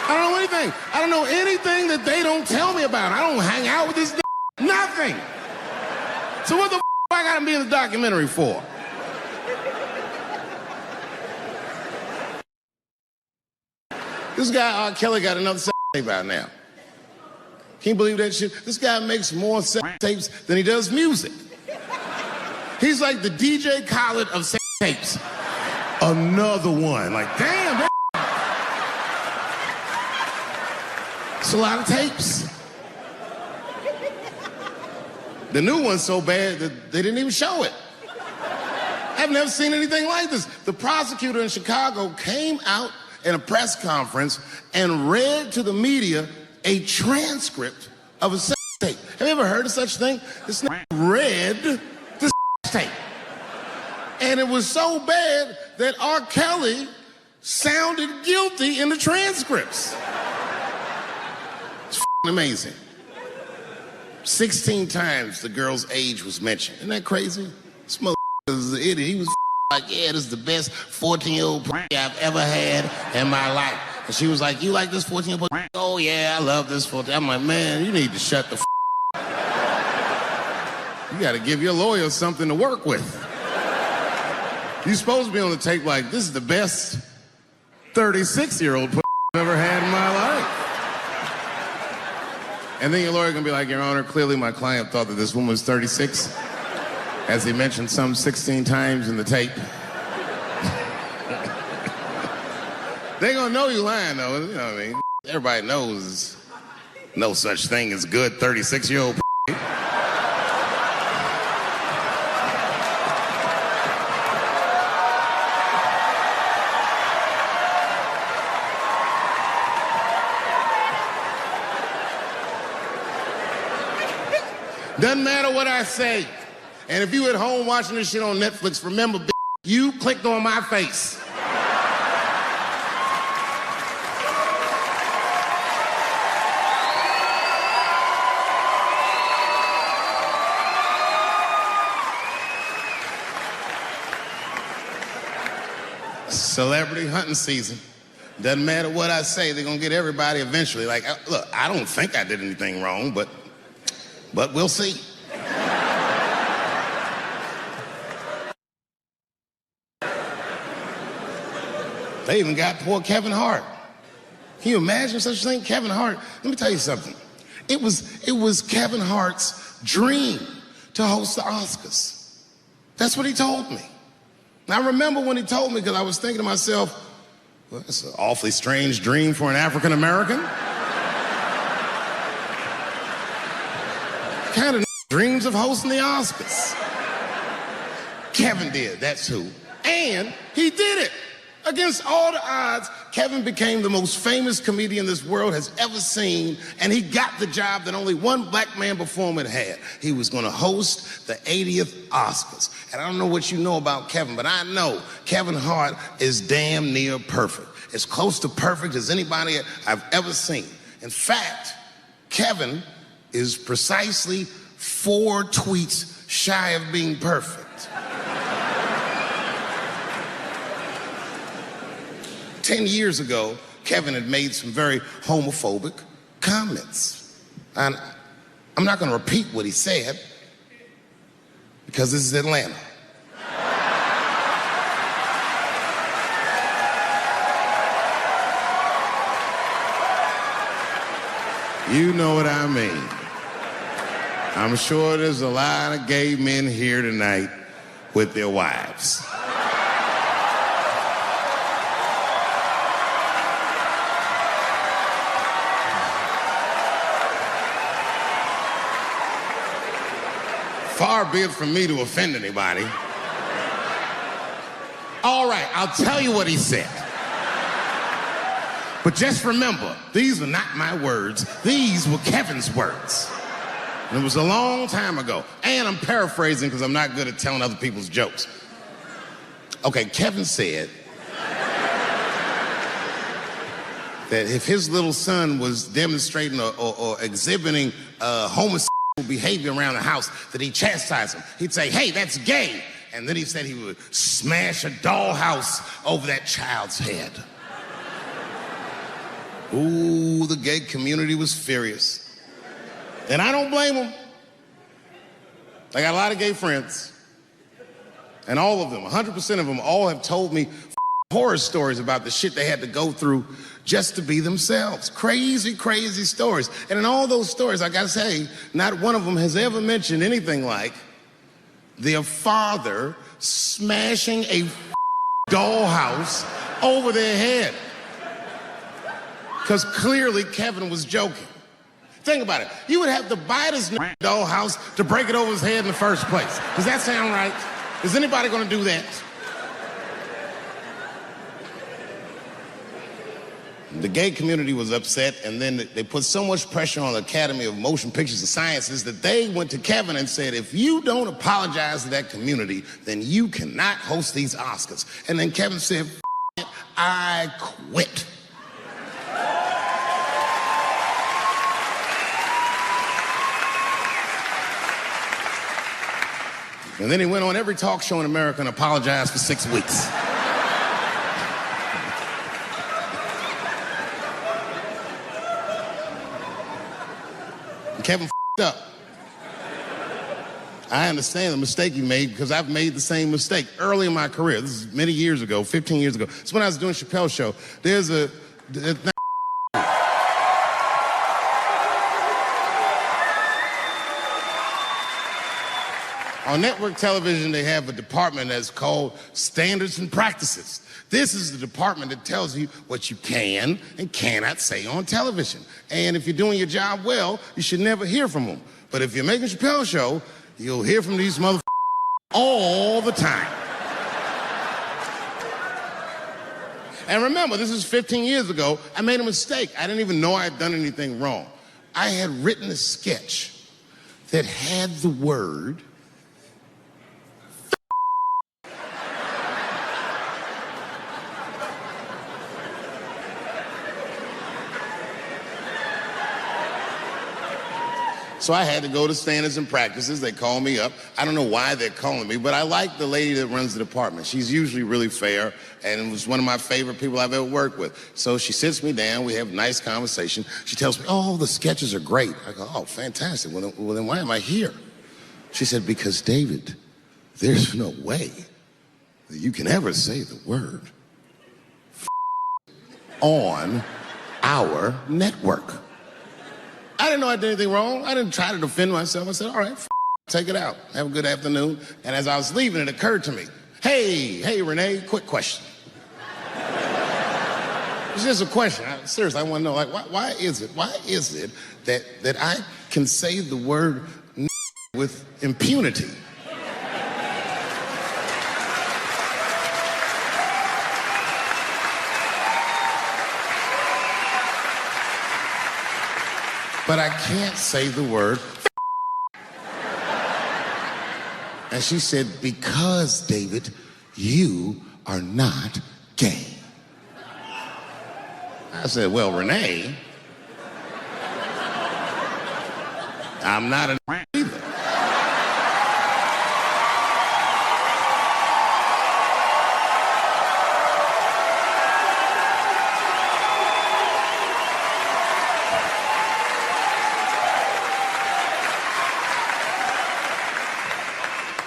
I don't know anything. I don't know anything that they don't tell me about. I don't hang out with this nothing. So what the I gotta be in the documentary for? This guy, R. Kelly, got another sex tape out now. Can't believe that shit. This guy makes more sex tapes than he does music. He's like the DJ Khaled of sex tapes. Another one. Like, damn, man. It's a lot of tapes. The new one's so bad that they didn't even show it. I've never seen anything like this. The prosecutor in Chicago came out in a press conference and read to the media a transcript of a sex tape. Have you ever heard of such thing? This nigga read the sex tape. And it was so bad that R. Kelly sounded guilty in the transcripts. It's amazing. 16 times the girl's age was mentioned. Isn't that crazy? This motherfucker is an idiot. He was like, yeah, this is the best 14-year-old I've ever had in my life. And she was like, you like this 14-year-old? Oh, yeah, I love this 14. I'm like, man, you need to shut the You got to give your lawyer something to work with. You're supposed to be on the tape like, this is the best 36-year-old I've ever had in my life. And then your lawyer gonna be like, Your Honor, clearly my client thought that this woman was 36, as he mentioned some 16 times in the tape. They gonna know you lying, though. You know what I mean? Everybody knows no such thing as good 36-year-old. Doesn't matter what I say. And if you at home watching this shit on Netflix, remember, you clicked on my face. Celebrity hunting season. Doesn't matter what I say, they're gonna get everybody eventually. Like, look, I don't think I did anything wrong, but we'll see. They even got poor Kevin Hart. Can you imagine such a thing? Kevin Hart, let me tell you something. It was Kevin Hart's dream to host the Oscars. That's what he told me. And I remember when he told me, because I was thinking to myself, well, that's an awfully strange dream for an African American. Kind of dreams of hosting the Oscars. Kevin did, that's who. And he did it. Against all the odds, Kevin became the most famous comedian this world has ever seen, and he got the job that only one black man before him had. He was going to host the 80th Oscars. And I don't know what you know about Kevin, but I know Kevin Hart is damn near perfect. As close to perfect as anybody I've ever seen. In fact, Kevin is precisely 4 tweets shy of being perfect. 10 years ago, Kevin had made some very homophobic comments. And I'm not going to repeat what he said, because this is Atlanta. You know what I mean. I'm sure there's a lot of gay men here tonight with their wives. Far be it from me to offend anybody. All right, I'll tell you what he said. But just remember, these were not my words. These were Kevin's words. And it was a long time ago. And I'm paraphrasing because I'm not good at telling other people's jokes. Okay, Kevin said that if his little son was demonstrating or exhibiting homosexual behavior around the house, that he'd chastise him. He'd say, hey, that's gay. And then he said he would smash a dollhouse over that child's head. Ooh, the gay community was furious. And I don't blame them. I got a lot of gay friends. And all of them, 100% of them, all have told me horror stories about the shit they had to go through just to be themselves. Crazy, crazy stories. And in all those stories, I gotta say, not one of them has ever mentioned anything like their father smashing a dollhouse over their head. Because clearly Kevin was joking. Think about it. You would have to buy this dollhouse to break it over his head in the first place. Does that sound right? Is anybody gonna do that? The gay community was upset, and then they put so much pressure on the Academy of Motion Pictures and Sciences that they went to Kevin and said, if you don't apologize to that community, then you cannot host these Oscars. And then Kevin said, it, I quit. And then he went on every talk show in America and apologized for 6 weeks. And Kevin up. I understand the mistake he made because I've made the same mistake early in my career. This is many years ago, 15 years ago. It's when I was doing Chappelle Show. There's a on network television, they have a department that's called Standards and Practices. This is the department that tells you what you can and cannot say on television. And if you're doing your job well, you should never hear from them. But if you're making a Chappelle Show, you'll hear from these motherfuckers all the time. And remember, this is 15 years ago. I made a mistake. I didn't even know I had done anything wrong. I had written a sketch that had the word so
So I had to go to standards and practices. They called me up. I don't know why they're calling me, but I like the lady that runs the department. She's usually really fair and was one of my favorite people I've ever worked with. So she sits me down. We have a nice conversation. She tells me, oh, the sketches are great. I go, oh, fantastic. Well, then why am I here? She said, because, David, there's no way that you can ever say the word on our network. I didn't know I did anything wrong. I didn't try to defend myself. I said, all right, take it out. Have a good afternoon. And as I was leaving, it occurred to me, hey, Renee, quick question. It's just a question. Seriously, I want to know, like, why is it that I can say the word with impunity? But I can't say the word. And she said, because, David, you are not gay. I said, well, Renee, I'm not a either.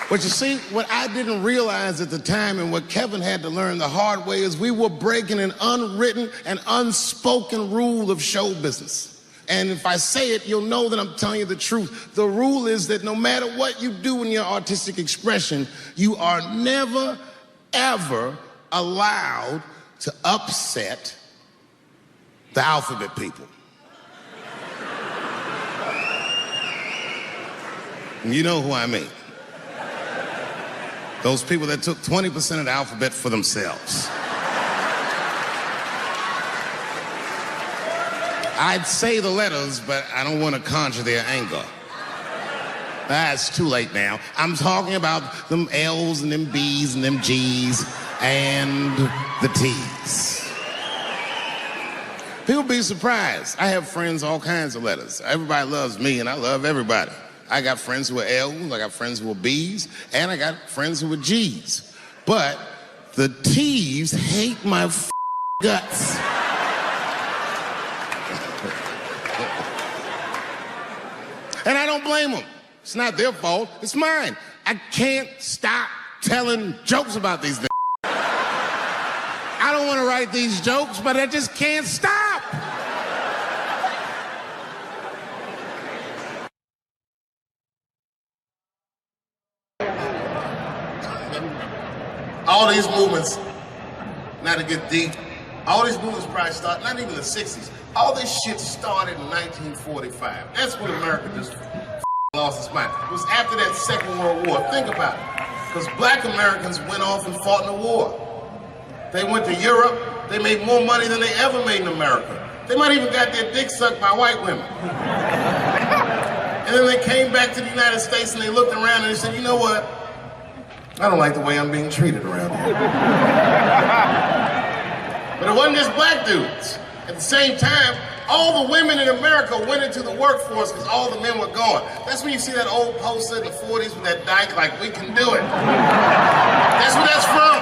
But you see, what I didn't realize at the time and what Kevin had to learn the hard way is we were breaking an unwritten and unspoken rule of show business. And if I say it, you'll know that I'm telling you the truth. The rule is that no matter what you do in your artistic expression, you are never, ever allowed to upset the alphabet people. You know who I mean. Those people that took 20% of the alphabet for themselves. I'd say the letters, but I don't want to conjure their anger. It's too late now. I'm talking about them L's and them B's and them G's and the T's. People be surprised. I have friends, all kinds of letters. Everybody loves me and I love everybody. I got friends who are L's, I got friends who are B's, and I got friends who are G's. But the T's hate my guts. And I don't blame them. It's not their fault, it's mine. I can't stop telling jokes about these things. I don't want to write these jokes, but I just can't stop. All these movements, not to get deep, all these movements probably started, not even the 60s. All this shit started in 1945. That's when America just lost its mind. It was after that Second World War. Think about it. Because black Americans went off and fought in the war. They went to Europe. They made more money than they ever made in America. They might even got their dick sucked by white women. And then they came back to the United States and they looked around and they said, you know what? I don't like the way I'm being treated around here. But it wasn't just black dudes. At the same time, all the women in America went into the workforce because all the men were gone. That's when you see that old poster in the 40s with that dyke, like, we can do it. That's where that's from.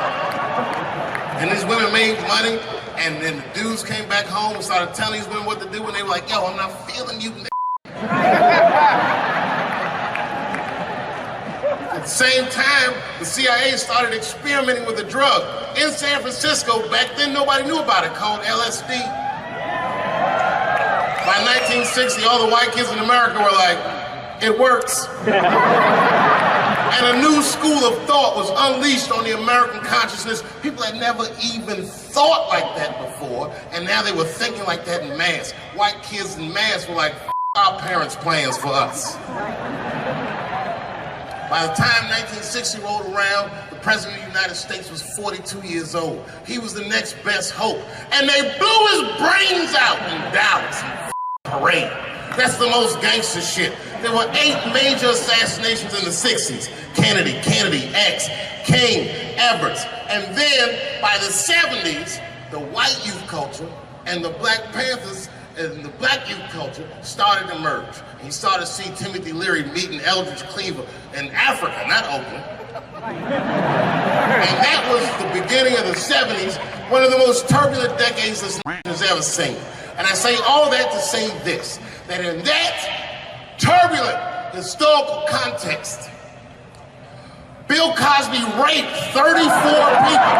And these women made money, and then the dudes came back home and started telling these women what to do, and they were like, yo, I'm not feeling you. At the same time, the CIA started experimenting with a drug in San Francisco. Back then, nobody knew about it, called LSD. By 1960, all the white kids in America were like, it works. And a new school of thought was unleashed on the American consciousness. People had never even thought like that before, and now they were thinking like that in mass. White kids in mass were like, our parents' plans for us. By the time 1960 rolled around, the President of the United States was 42 years old. He was the next best hope. And they blew his brains out in Dallas. Parade. That's the most gangster shit. There were 8 major assassinations in the 60s. Kennedy, X, King, Edwards. And then by the 70s, the white youth culture and the Black Panthers
and the black youth culture started to merge. And you started to see Timothy Leary meeting Eldridge Cleaver in Africa, not Oakland. And that was the beginning of the 70s, one of the most turbulent decades this has ever seen. And I say all that to say this, that in that turbulent historical context, Bill Cosby raped 34 people.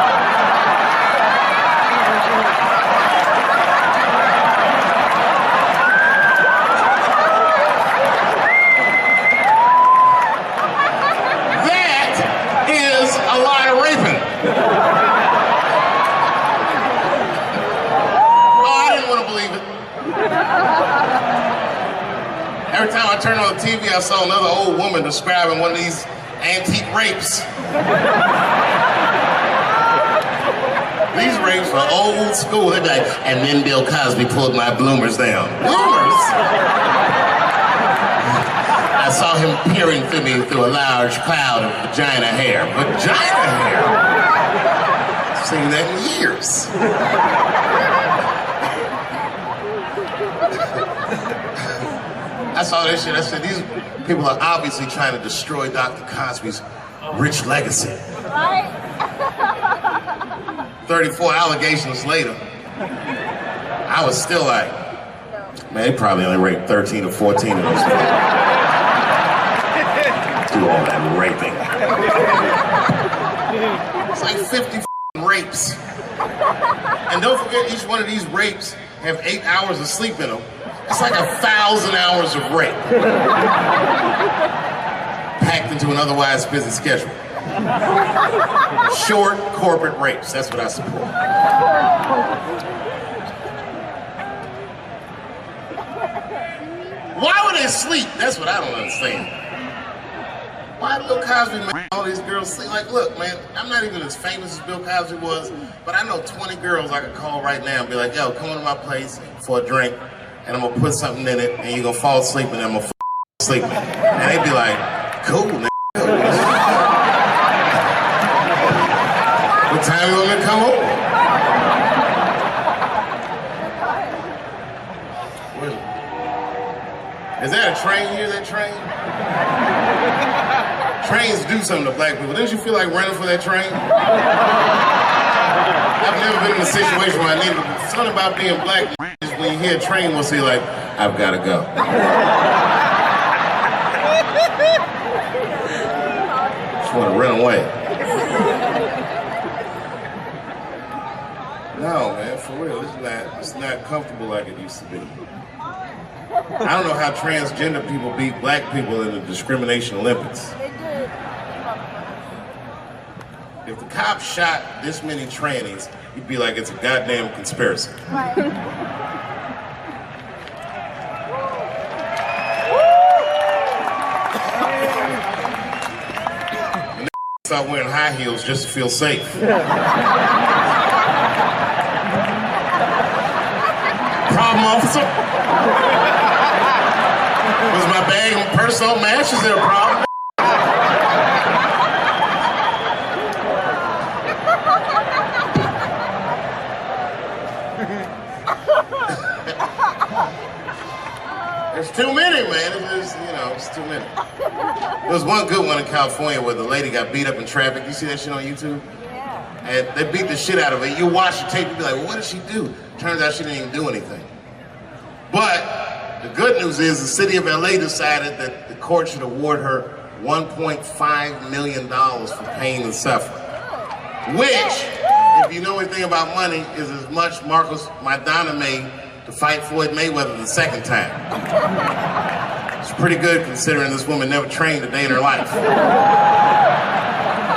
Every time I turned on the TV, I saw another old woman describing one of these antique rapes. These rapes were old school. They'd be like, and then Bill Cosby pulled my bloomers down. Bloomers? I saw him peering through me through a large cloud of vagina hair. Vagina hair? I've seen that in years. I saw this shit. I said, these people are obviously trying to destroy Dr. Cosby's rich legacy. Right? 34 allegations later, I was still like, man, they probably only raped 13 or 14 of those people. Do all that raping. It's like 50 rapes. And don't forget, each one of these rapes have 8 hours of sleep in them. It's like 1,000 hours of rape. Packed into an otherwise busy schedule. Short corporate rapes, that's what I support. Why would they sleep? That's what I don't understand. Why did Bill Cosby make all these girls sleep? Like, look, man, I'm not even as famous as Bill Cosby was, but I know 20 girls I could call right now and be like, yo, come to my place for a drink, and I'm gonna put something in it, and you're gonna fall asleep, and I'm gonna sleep. And they'd be like, cool, man. What time you want me to come over? Is that a train here, that train? Trains do something to black people. Didn't you feel like running for that train? I've never been in a situation where I needed to. Something about being black is when you hear a train whistle, you're like, I've got to go. Just want to run away. No, man, for real, it's not comfortable like it used to be. I don't know how transgender people beat black people in the discrimination Olympics. If the cops shot this many trannies, you'd be like, it's a goddamn conspiracy. Right. And they start wearing high heels just to feel safe. Problem, officer? Was my bag and purse on match? Is there a problem? There's too many, man. It's too many. There was one good one in California where the lady got beat up in traffic. You see that shit on YouTube? Yeah. And they beat the shit out of her. You watch the tape, you be like, well, what did she do? Turns out she didn't even do anything. But the good news is the city of LA decided that the court should award her $1.5 million for pain and suffering. Which, if you know anything about money, is as much Marcos Maidana made to fight Floyd Mayweather the second time. It's pretty good considering this woman never trained a day in her life. You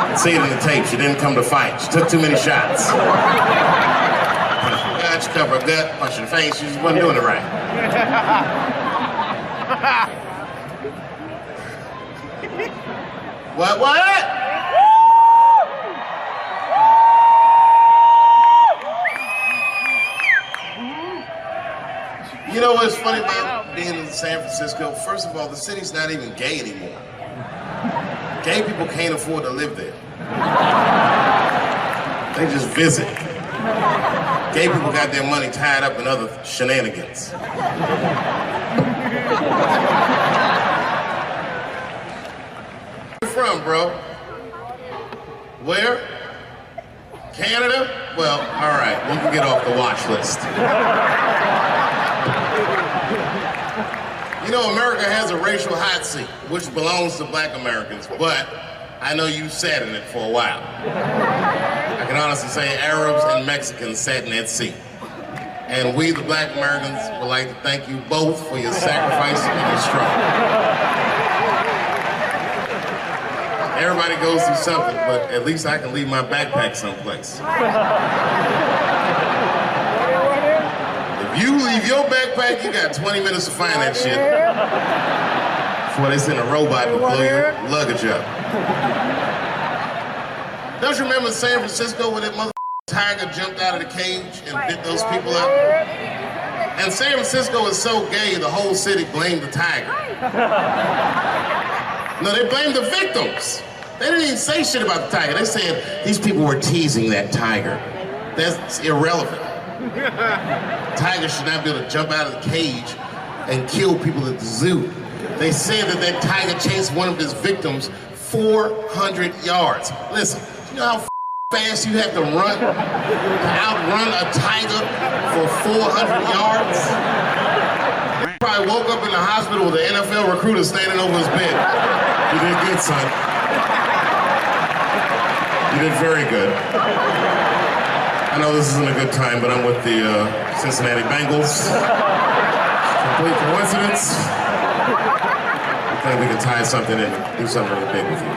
can see it in the tape. She didn't come to fight. She took too many shots. She covered her gut, punched her face. She just wasn't doing it right. What? You know what's funny about being in San Francisco? First of all, the city's not even gay anymore. Gay people can't afford to live there. They just visit. Gay people got their money tied up in other shenanigans. Where you from, bro? Where? Canada? Well, all right, you can get off the watch list. You know, America has a racial hot seat, which belongs to black Americans, but I know you sat in it for a while. I can honestly say Arabs and Mexicans sat in that seat. And we, the black Americans, would like to thank you both for your sacrifice and your struggle. Everybody goes through something, but at least I can leave my backpack someplace. If you leave your backpack, you got 20 minutes to find that shit before they send a robot to blow your luggage up. Don't you remember San Francisco when that motherfucking tiger jumped out of the cage and bit those people up? And San Francisco is so gay, the whole city blamed the tiger. No, they blamed the victims. They didn't even say shit about the tiger. They said these people were teasing that tiger. That's irrelevant. Tiger should not be able to jump out of the cage and kill people at the zoo. They said that that tiger chased one of his victims 400 yards. Listen, you know how fast you have to run to outrun a tiger for 400 yards? Probably woke up in the hospital with an NFL recruiter standing over his bed. You did good, son. You did very good. I know this isn't a good time, but I'm with the Cincinnati Bengals. Complete coincidence. I think we can tie something in and do something really big with you.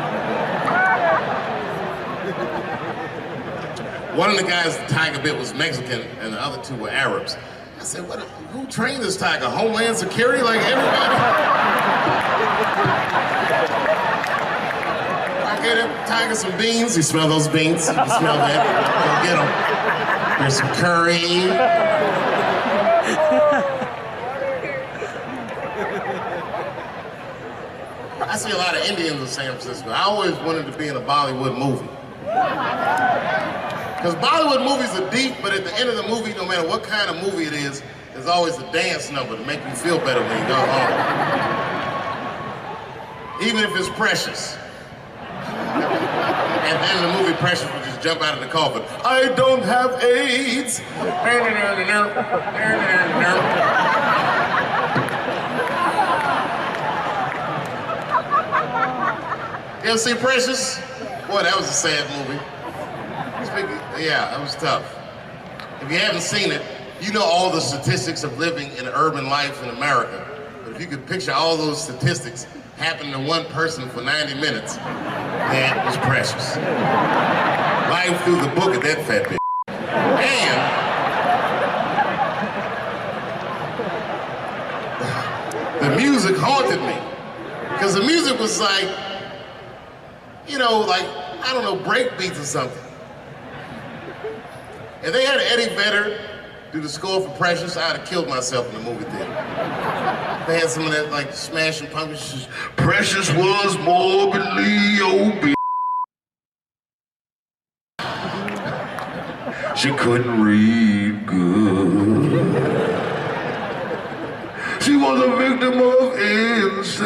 One of the guys the tiger bit was Mexican, and the other two were Arabs. I said, who trained this tiger? Homeland Security, like everybody? I gave that tiger some beans. You smell those beans? You can smell that. Go get them. Here's some curry. I see a lot of Indians in San Francisco. I always wanted to be in a Bollywood movie. Because Bollywood movies are deep, but at the end of the movie, no matter what kind of movie it is, there's always a dance number to make you feel better when you go home. Even if it's Precious. At the end of the movie, Precious would just jump out of the coffin. I don't have AIDS. You ever see Precious? Boy, that was a sad movie. Yeah, that was tough. If you haven't seen it, you know all the statistics of living in urban life in America. But if you could picture all those statistics happening to one person for 90 minutes, that was Precious. Life through the book of that fat bitch. And the music haunted me. Because the music was like, you know, like, I don't know, break beats or something. If they had Eddie Vedder do the score for Precious, I'd have killed myself in the movie theater. They had some of that, like, Smashing Pumpkins. Precious was morbidly obese. She couldn't read good. She was a victim of incest,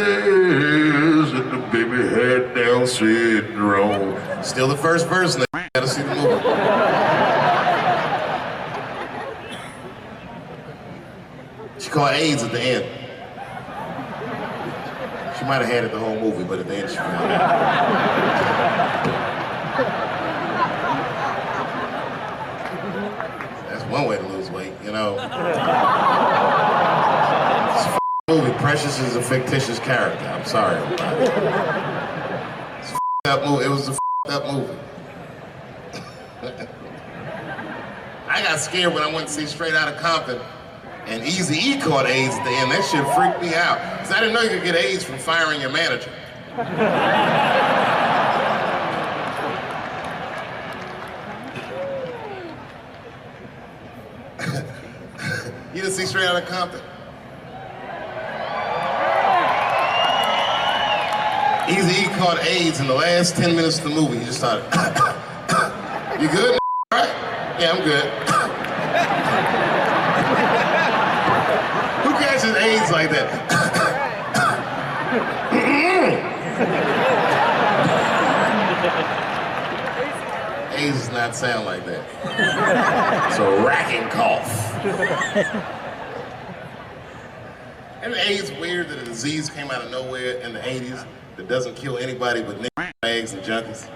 and the baby had Down syndrome. Still the first verse, and I gotta see the movie. She caught AIDS at the end. She might have had it the whole movie, but at the end she found out. That's one way to lose weight, you know. Movie. Precious is a fictitious character. I'm sorry. It's a up movie. It was a up movie. I got scared when I went to see Straight Outta Compton, and Eazy-E caught AIDS at the end. That shit freaked me out, because I didn't know you could get AIDS from firing your manager. You didn't see Straight Outta Compton? Eazy-E caught AIDS in the last 10 minutes of the movie. He just started, you good? All right? Yeah, I'm good. Who catches AIDS like that? AIDS does not sound like that. It's a racking cough. And AIDS weird that a disease came out of nowhere in the 80s that doesn't kill anybody but niggas and junkies.